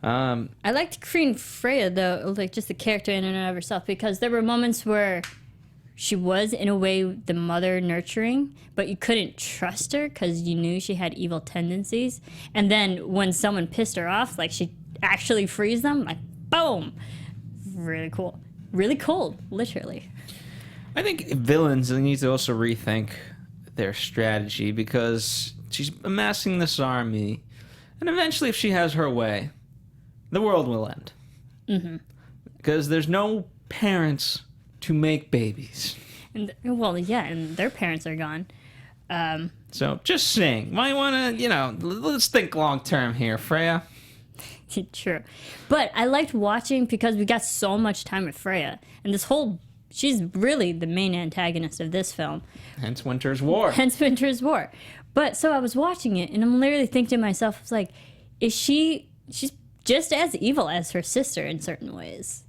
I liked Queen Freya though, like just the character in and of herself, because there were moments where she was in a way the mother nurturing, but you couldn't trust her because you knew she had evil tendencies. And then when someone pissed her off, like she actually frees them, like boom, really cool, really cold, literally. I think villains need to also rethink their strategy because she's amassing this army, and eventually, if she has her way, the world will end. Mm-hmm. Because there's no parents to make babies. And and their parents are gone. So just saying, might want to, let's think long term here, Freya. True. But I liked watching because we got so much time with Freya, and she's really the main antagonist of this film. Hence Winter's War. But so I was watching it, and I'm literally thinking to myself, it's like, she's just as evil as her sister in certain ways.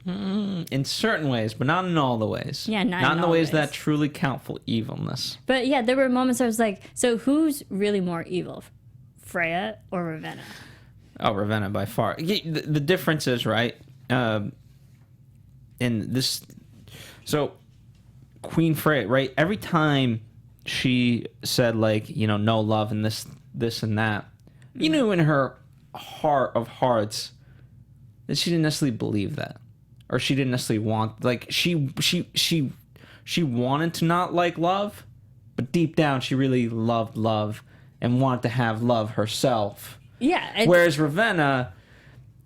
In certain ways, but not in all the ways. Yeah, not in in the all ways ways. that truly count for evilness. But yeah, there were moments I was like, so who's really more evil, Freya or Ravenna? Oh, Ravenna by far. The difference is, right, in this... So, Queen Freya, right, every time she said, like, no love and this and that, you knew in her heart of hearts that she didn't necessarily believe that. Or she didn't necessarily want... Like, she wanted to not like love, but deep down she really loved love and wanted to have love herself. Yeah. Whereas Ravenna,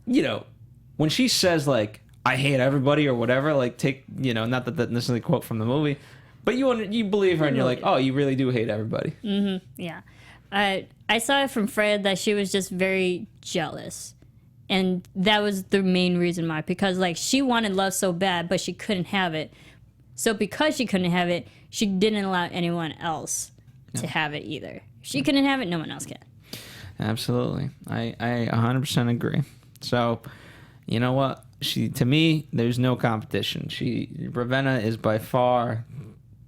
when she says, like, I hate everybody or whatever, like, not that necessarily quote from the movie, but you believe her and you're like, oh, you really do hate everybody. Mm-hmm. Yeah. I saw it from Freya that she was just very jealous. And that was the main reason why. Because, like, she wanted love so bad, but she couldn't have it. So because she couldn't have it, she didn't allow anyone else to have it either. If she couldn't have it, no one else can. Absolutely. I 100% agree. So, you know what? To me, there's no competition. Ravenna is by far,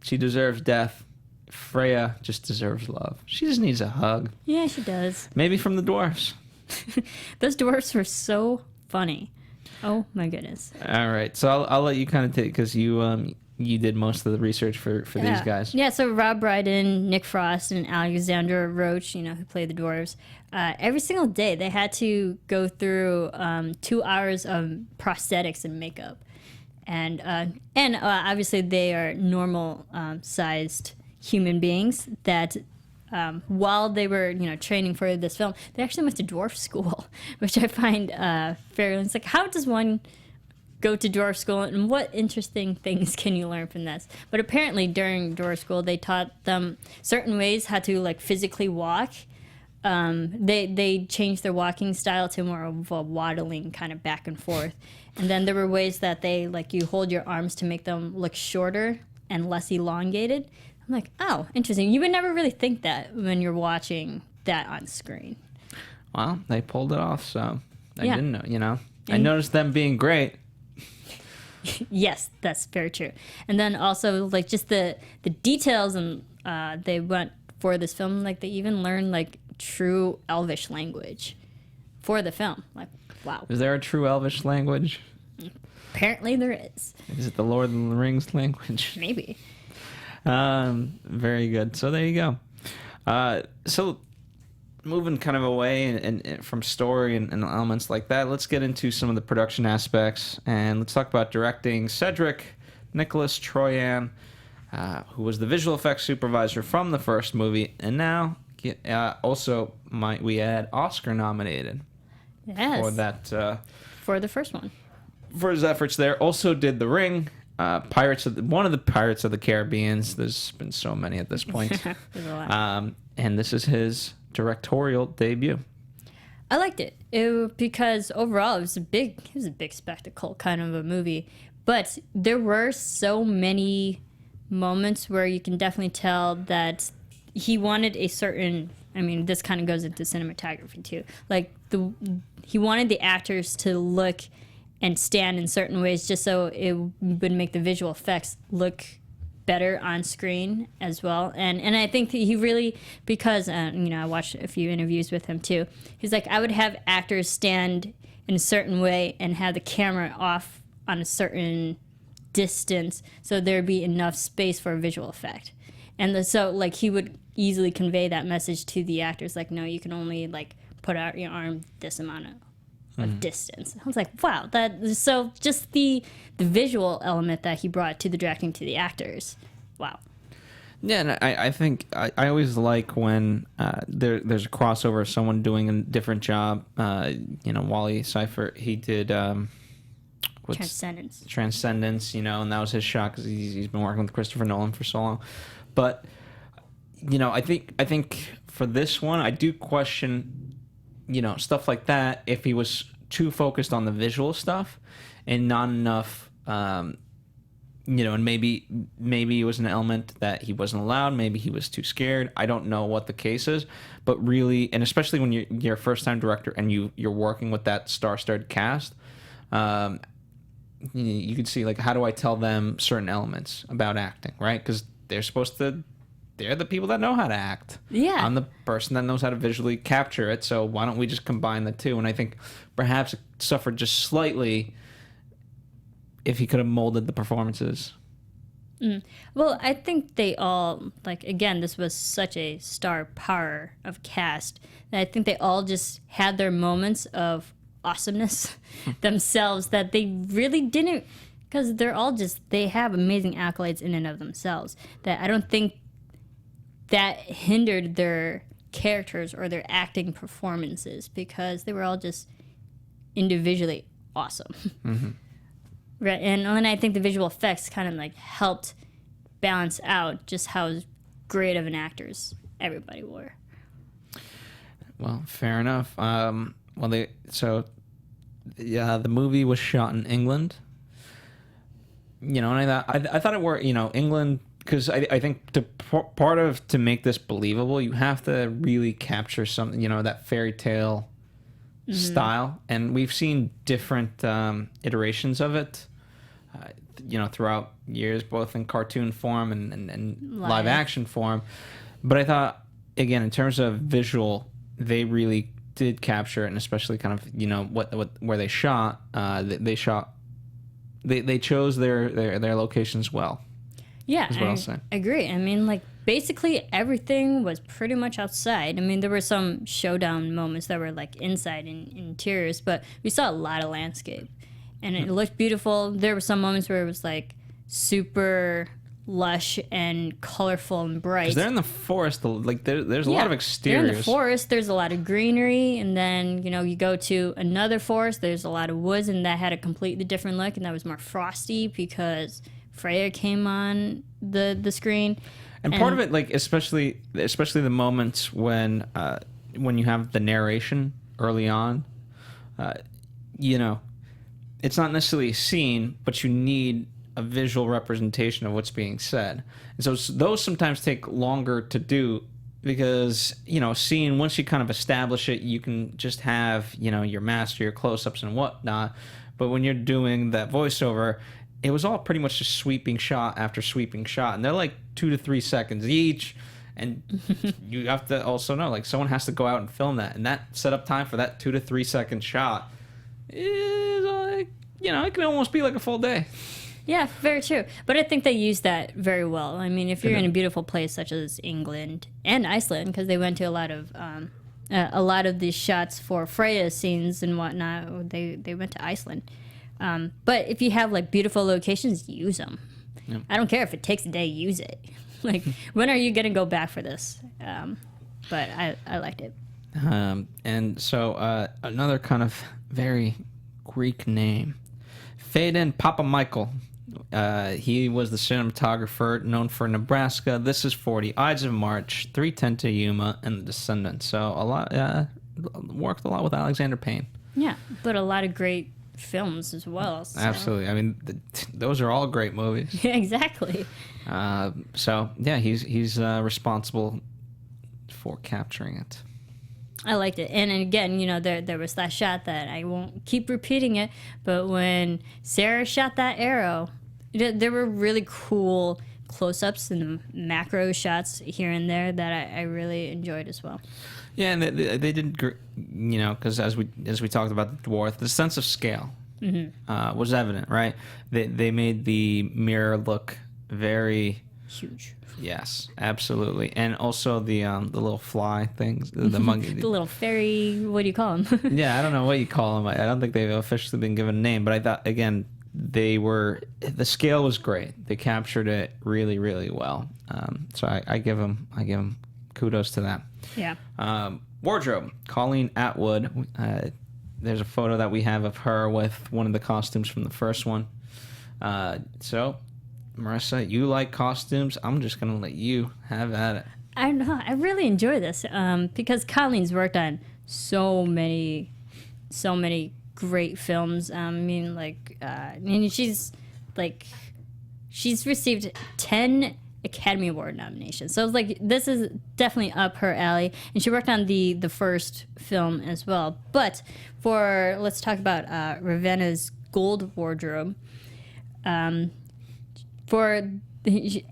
she deserves death. Freya just deserves love. She just needs a hug. Yeah, she does. Maybe from the dwarfs. Those dwarfs were so funny. Oh my goodness. All right. So I'll let you kind of take, because you you did most of the research for these guys. Yeah, so Rob Brydon, Nick Frost, and Alexander Roach, who play the dwarves, every single day they had to go through 2 hours of prosthetics and makeup. And obviously they are normal sized human beings that while they were training for this film, they actually went to dwarf school, which I find fairly. It's like, how does one go to dwarf school, and what interesting things can you learn from this? But apparently during dwarf school they taught them certain ways how to like physically walk. They changed their walking style to more of a waddling kind of back and forth. And then there were ways that they like you hold your arms to make them look shorter and less elongated. I'm like, oh, interesting. You would never really think that when you're watching that on screen. Well, they pulled it off, so I Yeah. didn't know, I noticed them being great. Yes, that's very true. And then also like just the details, and they went for this film, like they even learned like true Elvish language for the film. Like, wow. Is there a true Elvish language? Apparently there is. Is it the Lord of the Rings language? Maybe. Very good. So there you go. So moving kind of away and from story and elements like that, let's get into some of the production aspects, and let's talk about directing. Cedric Nicholas Troyan, who was the visual effects supervisor from the first movie, and now also might we add Oscar nominated Yes. for that For the first one. for his efforts there. Also did The Ring, one of the Pirates of the Caribbeans. There's been so many at this point. There's a lot. And this is his directorial debut. I liked it. Because overall it was a big spectacle kind of a movie. But there were so many moments where you can definitely tell that he wanted a certain. I mean, this kind of goes into cinematography too. Like he wanted the actors to look and stand in certain ways, just so it would make the visual effects look better on screen as well. And I think that he really, because I watched a few interviews with him too. He's like, I would have actors stand in a certain way and have the camera off on a certain distance, so there'd be enough space for a visual effect. And so like he would easily convey that message to the actors, like, no, you can only like put out your arm this amount of distance. I was like, wow, so just the visual element that he brought to the directing to the actors. Wow. Yeah, and I think I always like when there's a crossover of someone doing a different job. Wally Seifert, he did Transcendence, and that was his shot because he's been working with Christopher Nolan for so long. But I think for this one, I do question, stuff like that, if he was too focused on the visual stuff and not enough, and maybe it was an element that he wasn't allowed. Maybe he was too scared. I don't know what the case is, but really, and especially when you're a first-time director and you're working with that star-studded cast, you can see, like, how do I tell them certain elements about acting, right? Because they're the people that know how to act. Yeah. I'm the person that knows how to visually capture it, so why don't we just combine the two? And I think perhaps it suffered just slightly if he could have molded the performances. Well, I think they all, like, again, this was such a star power of cast that I think they all just had their moments of awesomeness themselves that they really didn't, because they have amazing accolades in and of themselves, that I don't think that hindered their characters or their acting performances, because they were all just individually awesome. Mm-hmm. Right, and then I think the visual effects kind of like helped balance out just how great of an actors everybody were. Well, fair enough. The movie was shot in England. And I thought it worked. England, because I think to make this believable, you have to really capture something. That fairy tale style, and we've seen different iterations of it. Throughout years, both in cartoon form and live action form. But I thought, again, in terms of visual, they really did capture it, and especially kind of where they shot. They chose their locations well. Yeah, is what I'll say. I agree. I mean, like, basically everything was pretty much outside. I mean, there were some showdown moments that were, like, inside in interiors, but we saw a lot of landscape. And it looked beautiful. There were some moments where it was, like, super lush and colorful and bright. Because they're in the forest, like, there's a lot of exteriors. They're in the forest, there's a lot of greenery, and then, you know, you go to another forest, there's a lot of woods, and that had a completely different look, and that was more frosty because Freya came on the screen. And part of it, like, especially the moments when you have the narration early on, you know, it's not necessarily a scene, but you need a visual representation of what's being said. And so those sometimes take longer to do because, you know, scene, once you kind of establish it, you can just have, you know, your master, your close-ups and whatnot. But when you're doing that voiceover, it was all pretty much just sweeping shot after sweeping shot. And they're like 2 to 3 seconds each. And you have to also know, like, someone has to go out and film that. And that setup time for that 2 to 3 second shot is, like, you know, it can almost be like a full day. Yeah, very true. But I think they used that very well. I mean, if you're in a beautiful place such as England and Iceland, because they went to a lot of these shots for Freya's scenes and whatnot, they went to Iceland. But if you have, like, beautiful locations, use them. Yep. I don't care if it takes a day, use it. Like, when are you going to go back for this? But I liked it. And so another kind of very Greek name, Phaedon Papamichael. He was the cinematographer known for Nebraska, This Is 40, Ides of March, 310 to Yuma, and The Descendants. So a lot worked a lot with Alexander Payne. Yeah, but a lot of great films as well. So. Absolutely. I mean, those are all great movies. Yeah, exactly. So yeah, he's responsible for capturing it. I liked it. And again, you know, there was that shot that I won't keep repeating it, but when Sara shot that arrow, there were really cool close-ups and macro shots here and there that I really enjoyed as well. Yeah, and they did, you know, because as we talked about the Dwarf, the sense of scale was evident, right? They made the mirror look very huge. Yes, absolutely, and also the little fly things, the monkey, the little fairy. What do you call them? Yeah, I don't know what you call them. I don't think they've officially been given a name, but I thought again the scale was great. They captured it really, really well. So I give them kudos to that. Yeah. Wardrobe, Colleen Atwood. There's a photo that we have of her with one of the costumes from the first one. So. Marisa, you like costumes. I'm just going to let you have at it. I know. I really enjoy this because Colleen's worked on so many great films. I mean, like, she's received 10 Academy Award nominations. So it's like, this is definitely up her alley. And she worked on the first film as well. But let's talk about Ravenna's gold wardrobe.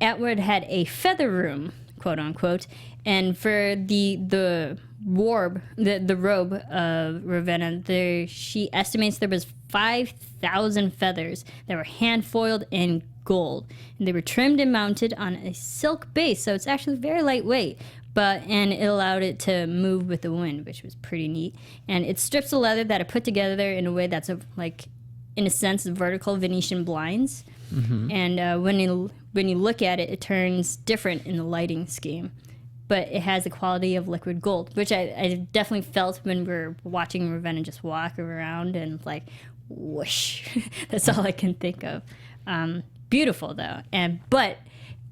Atwood had a feather room, quote unquote, and for the robe of Ravenna, she estimates there was 5,000 feathers that were hand foiled in gold, and they were trimmed and mounted on a silk base, so it's actually very lightweight. And it allowed it to move with the wind, which was pretty neat. And it strips of leather that are put together in a way that's in a sense, vertical Venetian blinds. Mm-hmm. And when you look at it, it turns different in the lighting scheme. But it has the quality of liquid gold, which I definitely felt when we were watching Ravenna just walk around and like, whoosh. That's all I can think of. Beautiful, though. But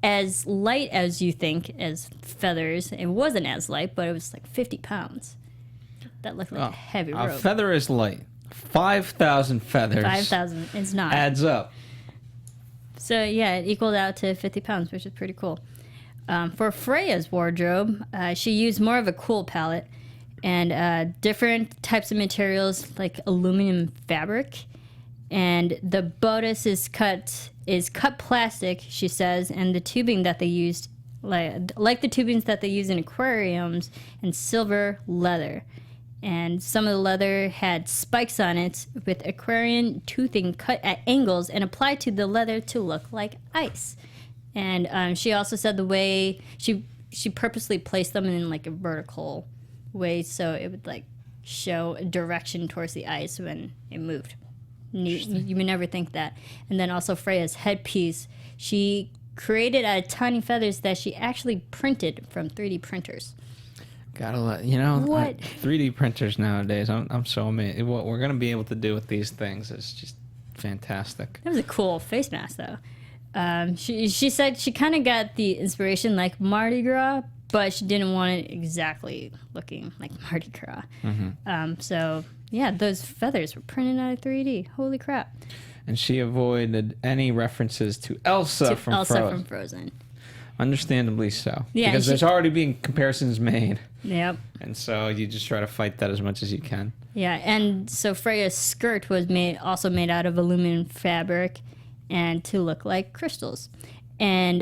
as light as you think as feathers, it wasn't as light, but it was like 50 pounds. That looked like a heavy rope. A feather is light. 5,000 feathers. 5,000 is not. Adds up. So, yeah, it equaled out to 50 pounds, which is pretty cool. For Freya's wardrobe, she used more of a cool palette and different types of materials like aluminum fabric. And the bodice is cut plastic, she says, and the tubing that they used, like the tubings that they use in aquariums, and silver leather. And some of the leather had spikes on it with aquarium toothing cut at angles and applied to the leather to look like ice. And she also said the way she purposely placed them in like a vertical way so it would like show a direction towards the ice when it moved. You would never think that. And then also Freya's headpiece, she created out of tiny feathers that she actually printed from 3D printers. Gotta let What? 3D printers nowadays. I'm so amazed. What we're gonna be able to do with these things is just fantastic. That was a cool face mask, though. She said she kind of got the inspiration like Mardi Gras, but she didn't want it exactly looking like Mardi Gras. So yeah, those feathers were printed out of 3D. Holy crap! And she avoided any references to Elsa from Frozen. Understandably so. Yeah, because there's already been comparisons made. Yep. And so you just try to fight that as much as you can. Yeah, and so Freya's skirt was also made out of aluminum fabric and to look like crystals. And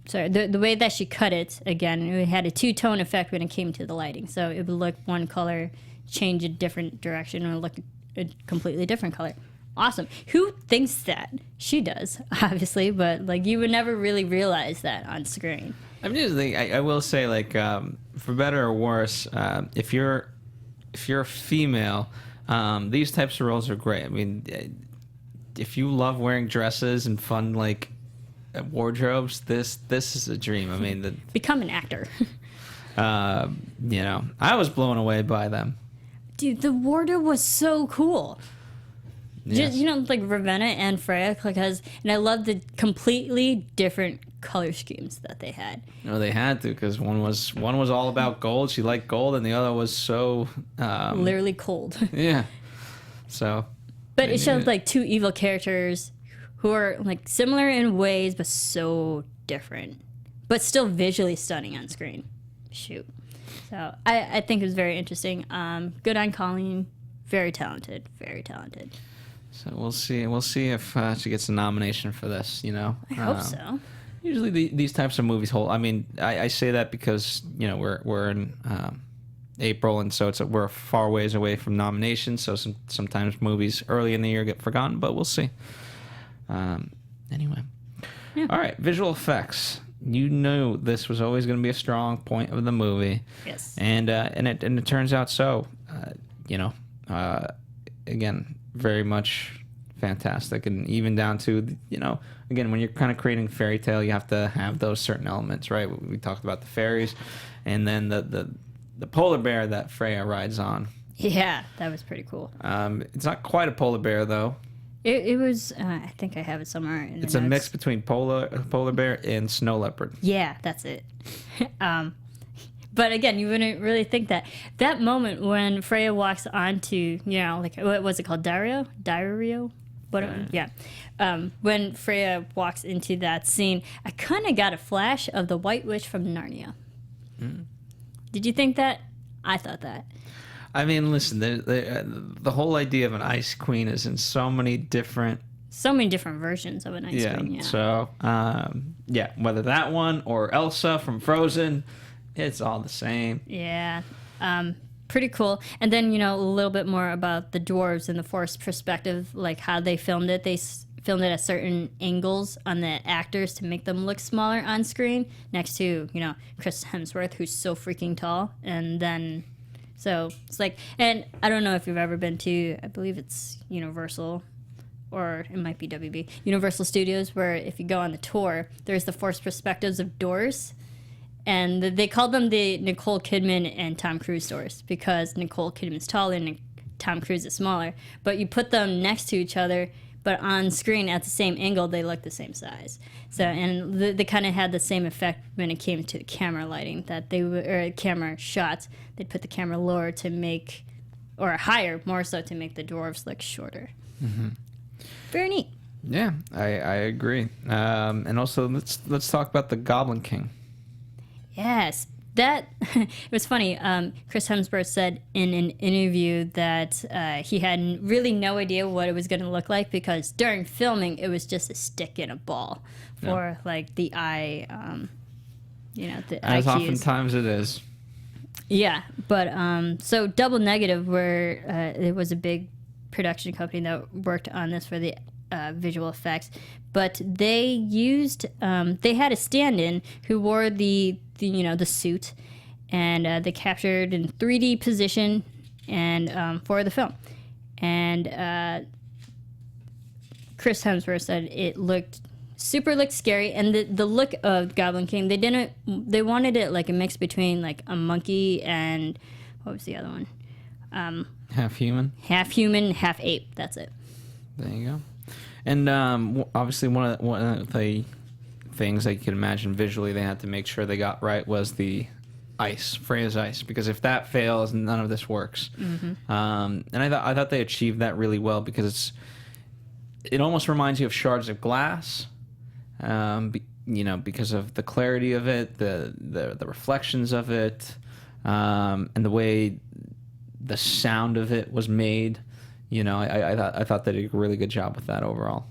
the way that she cut it, again, it had a two-tone effect when it came to the lighting. So it would look one color, change a different direction, and look a completely different color. Awesome. Who thinks that? She does, obviously, but like you would never really realize that on screen. I will say, like, for better or worse, if you're a female, these types of roles are great. I mean, if you love wearing dresses and fun like wardrobes, this is a dream. I mean, become an actor. I was blown away by them. Dude, the wardrobe was so cool. Yes. Just, like Ravenna and Freya, and I love the completely different color schemes that they had. No, they had to, because one was all about gold. She liked gold, and the other was so literally cold. Yeah. So. But it showed like two evil characters who are like similar in ways, but so different, but still visually stunning on screen. Shoot. So I think it was very interesting. Good on Colleen. Very talented. Very talented. So we'll see if she gets a nomination for this. I hope so. Usually these types of movies hold. I mean, I say that because we're in April, and so we're far ways away from nominations. So sometimes movies early in the year get forgotten, but we'll see. Anyway, yeah. All right, visual effects. You knew this was always going to be a strong point of the movie. Yes. And it turns out so. Again, very much fantastic, and even down to again, when you're kind of creating fairy tale, you have to have those certain elements, right? We talked about the fairies, and then the polar bear that Freya rides on. Yeah, that was pretty cool. It's not quite a polar bear though. It was. I think I have it somewhere. It's a mix between polar bear and snow leopard. Yeah, that's it. But again, you wouldn't really think that moment when Freya walks onto, like, what was it called? Dario? Yeah. When Freya walks into that scene, I kind of got a flash of the White Witch from Narnia. Mm. Did you think that? I thought that. I mean, listen, the whole idea of an ice queen is in so many different versions of an ice queen. Yeah. So, whether that one or Elsa from Frozen, it's all the same. Yeah. Pretty cool. And then, a little bit more about the dwarves and the forced perspective, like how they filmed it. They filmed it at certain angles on the actors to make them look smaller on screen next to, Chris Hemsworth, who's so freaking tall. And then, so it's like, and I don't know if you've ever been to, I believe it's Universal, or it might be WB, Universal Studios, where if you go on the tour, there's the forced perspectives of doors. And they called them the Nicole Kidman and Tom Cruise doors because Nicole Kidman's taller and Tom Cruise is smaller. But you put them next to each other, but on screen at the same angle, they look the same size. So, and they kind of had the same effect when it came to the camera lighting, that camera shots. They'd put the camera lower to make, or higher, more so to make the dwarves look shorter. Mm-hmm. Very neat. Yeah, I agree. And also, let's talk about the Goblin King. Yes, that it was funny. Chris Hemsworth said in an interview that he had really no idea what it was going to look like because during filming it was just a stick and a ball for like the eye, the as eye oftentimes it is. Yeah, but so Double Negative, where it was a big production company that worked on this for the visual effects, but they used they had a stand-in who wore the suit, and they captured in 3D position and for the film, and Chris Hemsworth said it looked scary, and the look of Goblin King, they wanted it like a mix between like a monkey and what was the other one? Half human, half ape. That's it. There you go. And obviously one of the things I could imagine visually they had to make sure they got right was the ice, Freya's ice, because if that fails, none of this works. Mm-hmm. And I thought they achieved that really well, because it almost reminds you of shards of glass. Because of the clarity of it, the reflections of it, and the way the sound of it was made. I thought they did a really good job with that overall.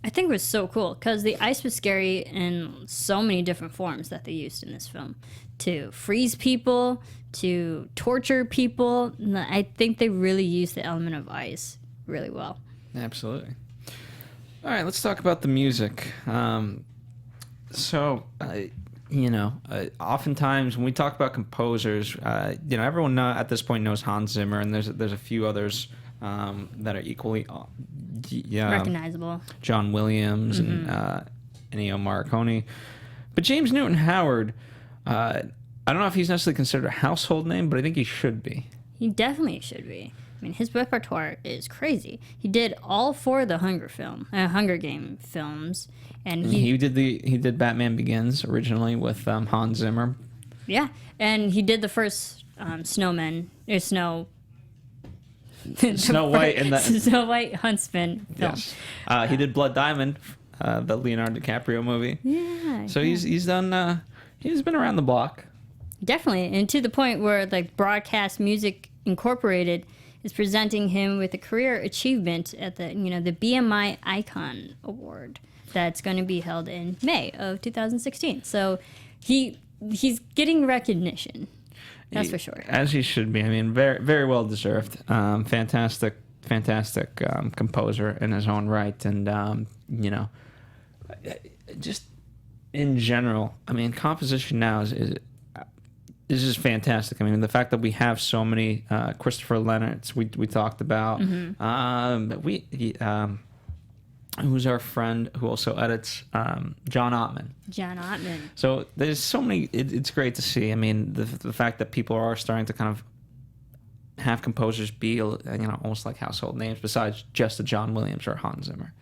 I think it was so cool because the ice was scary in so many different forms that they used in this film, to freeze people, to torture people. I think they really used the element of ice really well. Absolutely. All right, let's talk about the music. Oftentimes when we talk about composers, everyone at this point knows Hans Zimmer, and there's a few others that are equally recognizable. John Williams and Ennio Morricone. But James Newton Howard, I don't know if he's necessarily considered a household name, but I think he should be. He definitely should be. I mean, his repertoire is crazy. He did all 4 of the Hunger Game films, and he did Batman Begins originally with Hans Zimmer. Yeah, and he did the first Snow White and the Snow White Huntsman film. Yes, he did Blood Diamond, the Leonardo DiCaprio movie. Yeah, so he's done. He's been around the block. Definitely, and to the point where like Broadcast Music Incorporated is presenting him with a career achievement at the BMI Icon Award that's going to be held in May of 2016. So he's getting recognition. That's for sure. As he should be. I mean, very, very well deserved. Fantastic composer in his own right. And, just in general, I mean, composition now is just fantastic. I mean, the fact that we have so many Christopher Leonards we talked about. Mm-hmm. Who's our friend who also edits? John Ottman. So there's so many. It's great to see. I mean, the fact that people are starting to kind of have composers be almost like household names besides just a John Williams or Hans Zimmer.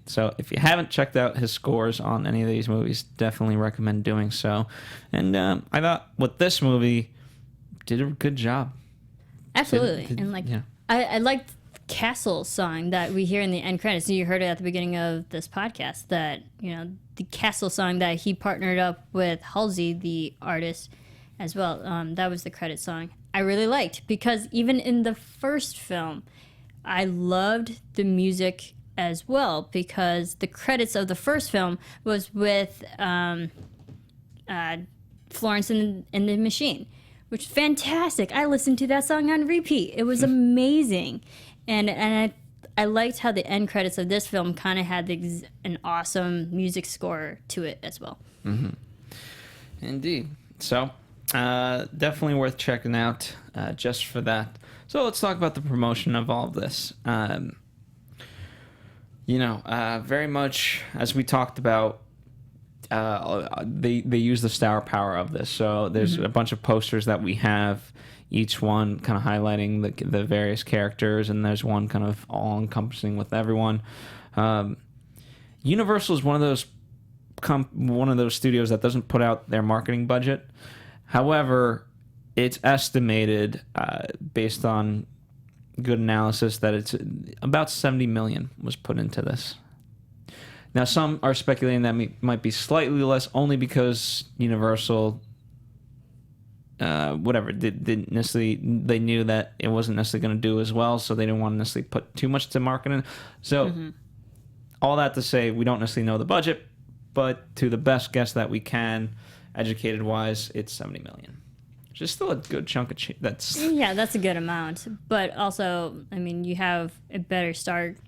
So if you haven't checked out his scores on any of these movies, definitely recommend doing so. And I thought with this movie did a good job. Absolutely. I liked the Castle song that we hear in the end credits. You heard it at the beginning of this podcast, that the Castle song that he partnered up with Halsey, the artist, as well. That was the credit song I really liked, because even in the first film I loved the music as well, because the credits of the first film was with Florence and the Machine, which is fantastic. I listened to that song on repeat. It was amazing. And I liked how the end credits of this film kind of had an awesome music score to it as well. Mm-hmm. Indeed. So definitely worth checking out just for that. So let's talk about the promotion of all of this. Very much as we talked about, they use the star power of this. So there's a bunch of posters that we have, each one kind of highlighting the various characters, and there's one kind of all-encompassing with everyone. Universal is one of those studios that doesn't put out their marketing budget. However, it's estimated based on good analysis that it's about $70 million was put into this. Now, some are speculating that might be slightly less, only because Universal, didn't necessarily. They knew that it wasn't necessarily going to do as well, so they didn't want to necessarily put too much to marketing. So, all that to say, we don't necessarily know the budget, but to the best guess that we can, educated wise, it's $70 million. Which is still a good chunk of that's a good amount. But also, I mean, you have a better start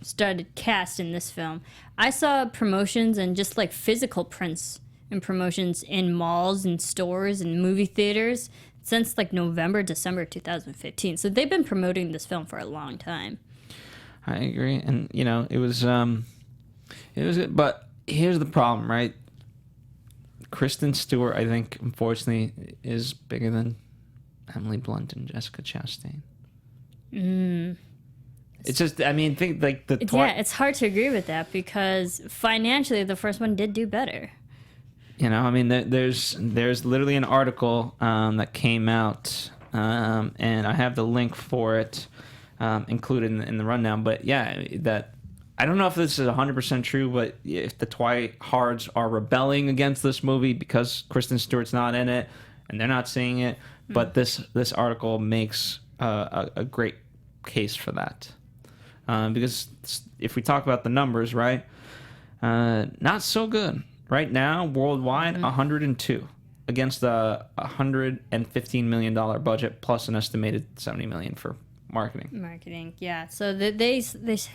star-studded cast in this film. I saw promotions and just like physical prints and promotions in malls and stores and movie theaters since like November, December 2015. So they've been promoting this film for a long time. I agree, and it was good, but here's the problem, right? Kristen Stewart, I think, unfortunately, is bigger than Emily Blunt and Jessica Chastain. It's just, think like the it's hard to agree with that because financially, the first one did do better. There's literally an article that came out, and I have the link for it included in the rundown. But yeah, that I don't know if this is 100% true, but if the Twihards are rebelling against this movie because Kristen Stewart's not in it and they're not seeing it, but this article makes a great case for that. Because if we talk about the numbers, right, not so good. Right now, worldwide, 102 against a $115 million budget plus an estimated $70 million for marketing. Yeah. So they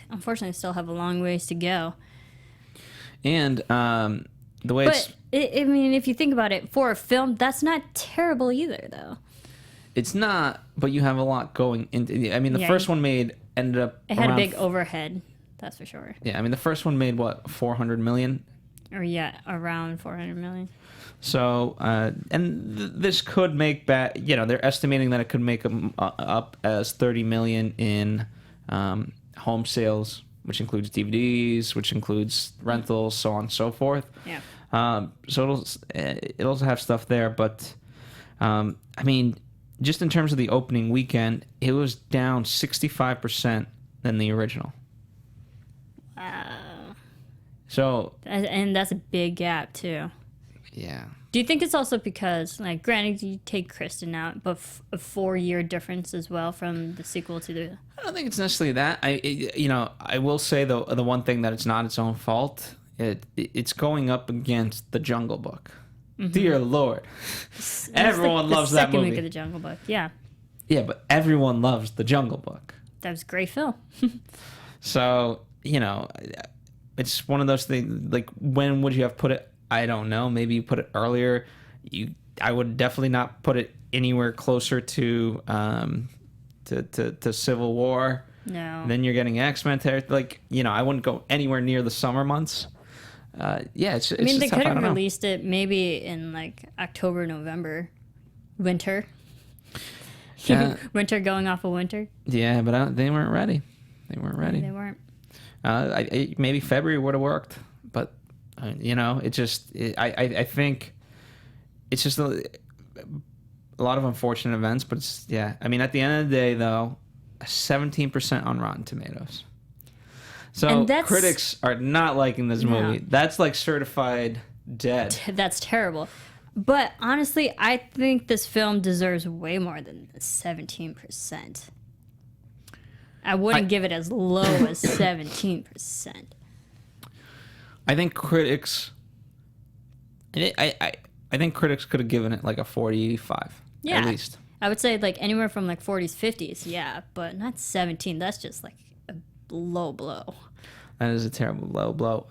unfortunately still have a long ways to go. And the way if you think about it, for a film, that's not terrible either, though. It's not, but you have a lot going into. The first one ended up. It had a big overhead, that's for sure. Yeah, the first one made what, $400 million. Or around 400 million. So, this could make back. They're estimating that it could make up as 30 million in home sales, which includes DVDs, which includes rentals, so on and so forth. Yeah. So it'll have stuff there, but just in terms of the opening weekend, it was down 65% than the original. Wow. So, and that's a big gap too. Yeah. Do you think it's also because, like, granted, you take Kristen out, but a 4-year difference as well from the sequel to the? I don't think it's necessarily that. I will say the one thing that it's not its own fault. It's going up against The Jungle Book. Mm-hmm. Dear Lord, everyone loves that movie. Second week of The Jungle Book, yeah. Yeah, but everyone loves The Jungle Book. That was a great film. So it's one of those things. Like, when would you have put it? I don't know. Maybe you put it earlier. I would definitely not put it anywhere closer to Civil War. No. Then you're getting X-Men. I wouldn't go anywhere near the summer months. It's they could have released it maybe in like October, November, winter. Yeah. Winter going off of winter. Yeah, but they weren't ready. They weren't. Maybe February would have worked, but I think it's just a lot of unfortunate events. But at the end of the day, though, 17% on Rotten Tomatoes. So critics are not liking this movie. That's like certified dead. That's terrible. But honestly, I think this film deserves way more than 17%. I wouldn't give it as low as 17%. I think critics. I think critics could have given it like a 45. Yeah, at least. I would say like anywhere from like 40s, 50s. Yeah, but not 17. That's just like a low blow. That is a terrible low blow.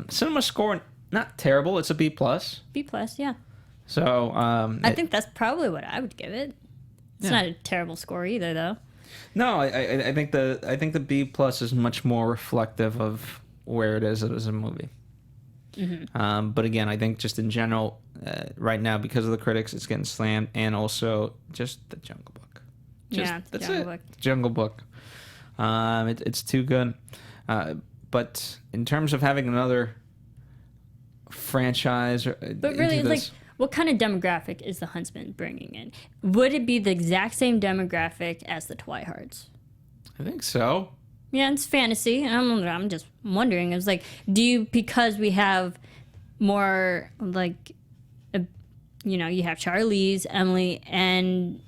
Cinema score, not terrible. It's a B+. B+, yeah. So I think that's probably what I would give it. It's not a terrible score either, though. No, I think the B+ is much more reflective of where it is as a movie. Mm-hmm. But again, I think just in general, right now, because of the critics, it's getting slammed, and also just The Jungle Book. That's Jungle Book. Jungle Book. It's too good. But in terms of having another franchise, but really, like, what kind of demographic is the Huntsman bringing in? Would it be the exact same demographic as the Twihards? I think so. Yeah, it's fantasy. I'm just wondering. It's like, because we have more, like, you have Charlize, Emily, and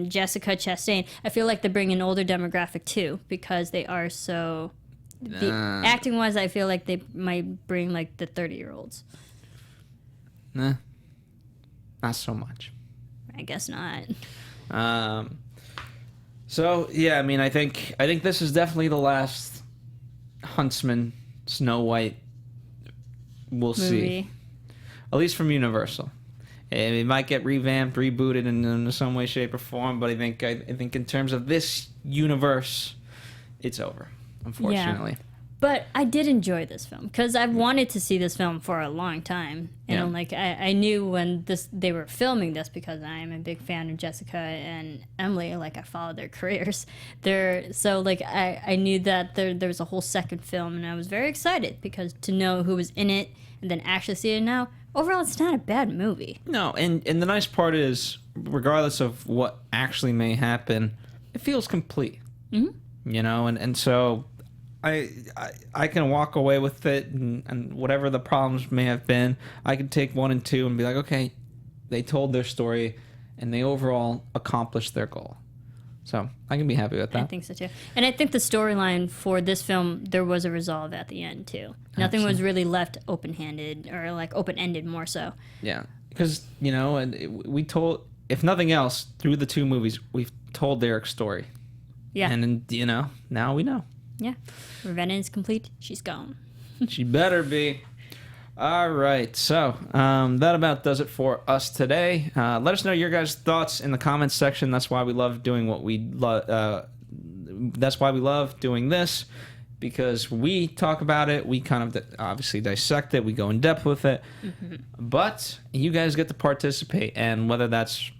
Jessica Chastain. I feel like they bring an older demographic too, because they are so. Acting wise, I feel like they might bring like the 30-year-olds. Nah, not so much. I guess not. So yeah, I think this is definitely the last Huntsman, Snow White. We'll see. At least from Universal. It might get revamped, rebooted in some way, shape, or form, but I think in terms of this universe, it's over, unfortunately. Yeah. But I did enjoy this film because I've wanted to see this film for a long time. And like I knew when they were filming this because I am a big fan of Jessica and Emily. Like I followed their careers. So like I knew that there was a whole second film, and I was very excited because to know who was in it and then actually see it now. Overall, it's not a bad movie. No, and the nice part is, regardless of what actually may happen, it feels complete. Mm-hmm. You know, and so I can walk away with it, and whatever the problems may have been, I can take 1 and 2 and be like, okay, they told their story, and they overall accomplished their goal. So I can be happy with that. I think so too. And I think the storyline for this film, there was a resolve at the end too. Nothing was really left open-handed or like open-ended more so. Yeah, because, you know, and we told, if nothing else, through the 2 movies, we've told Derek's story. Yeah. And, you know, now we know. Yeah. Ravenna is complete. She's gone. She better be. All right, so that about does it for us today. Let us know your guys' thoughts in the comments section. That's why we love doing what we love. That's why we love doing this, because we talk about it. We kind of obviously dissect it. We go in depth with it. Mm-hmm. But you guys get to participate, and whether that's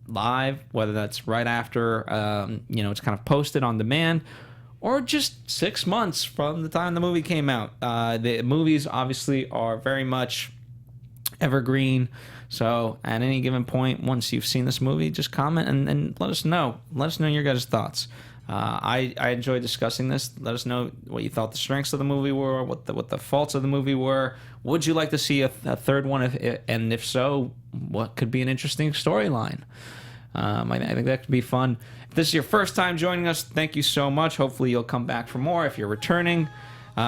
live, whether that's right after, you know, it's kind of posted on demand, or just 6 months from the time the movie came out. The movies obviously are very much evergreen. So at any given point, once you've seen this movie, just comment and let us know. Let us know your guys' thoughts. I enjoy discussing this. Let us know what you thought the strengths of the movie were, what the faults of the movie were. Would you like to see a third one? And if so, what could be an interesting storyline? I think that could be fun. If this is your first time joining us, thank you so much. Hopefully you'll come back for more. If you're returning,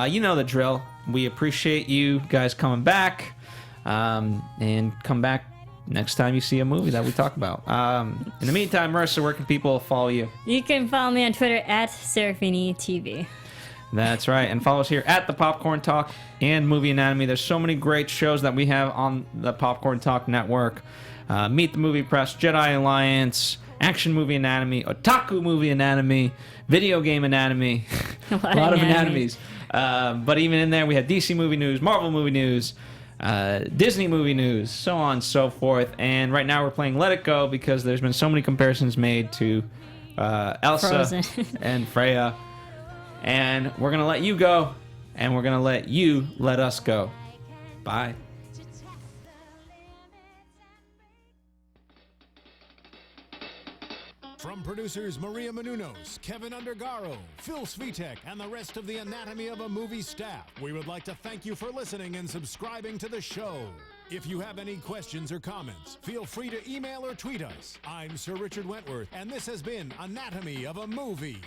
you know the drill. We appreciate you guys coming back, and come back next time you see a movie that we talk about. In the meantime, Marisa, where can people follow you? You can follow me on Twitter at Serafini TV. That's right. And follow us here at the Popcorn Talk and Movie Anatomy. There's so many great shows that we have on the Popcorn Talk Network. Meet the Movie Press, Jedi Alliance, Action Movie Anatomy, Otaku Movie Anatomy, Video Game Anatomy. A lot of anatomies. But even in there, we have DC Movie News, Marvel Movie News, Disney Movie News, so on and so forth. And right now we're playing Let It Go because there's been so many comparisons made to Elsa and Freya. And we're going to let you go, and we're going to let you let us go. Bye. From producers Maria Menounos, Kevin Undergaro, Phil Svitek, and the rest of the Anatomy of a Movie staff, we would like to thank you for listening and subscribing to the show. If you have any questions or comments, feel free to email or tweet us. I'm Sir Richard Wentworth, and this has been Anatomy of a Movie.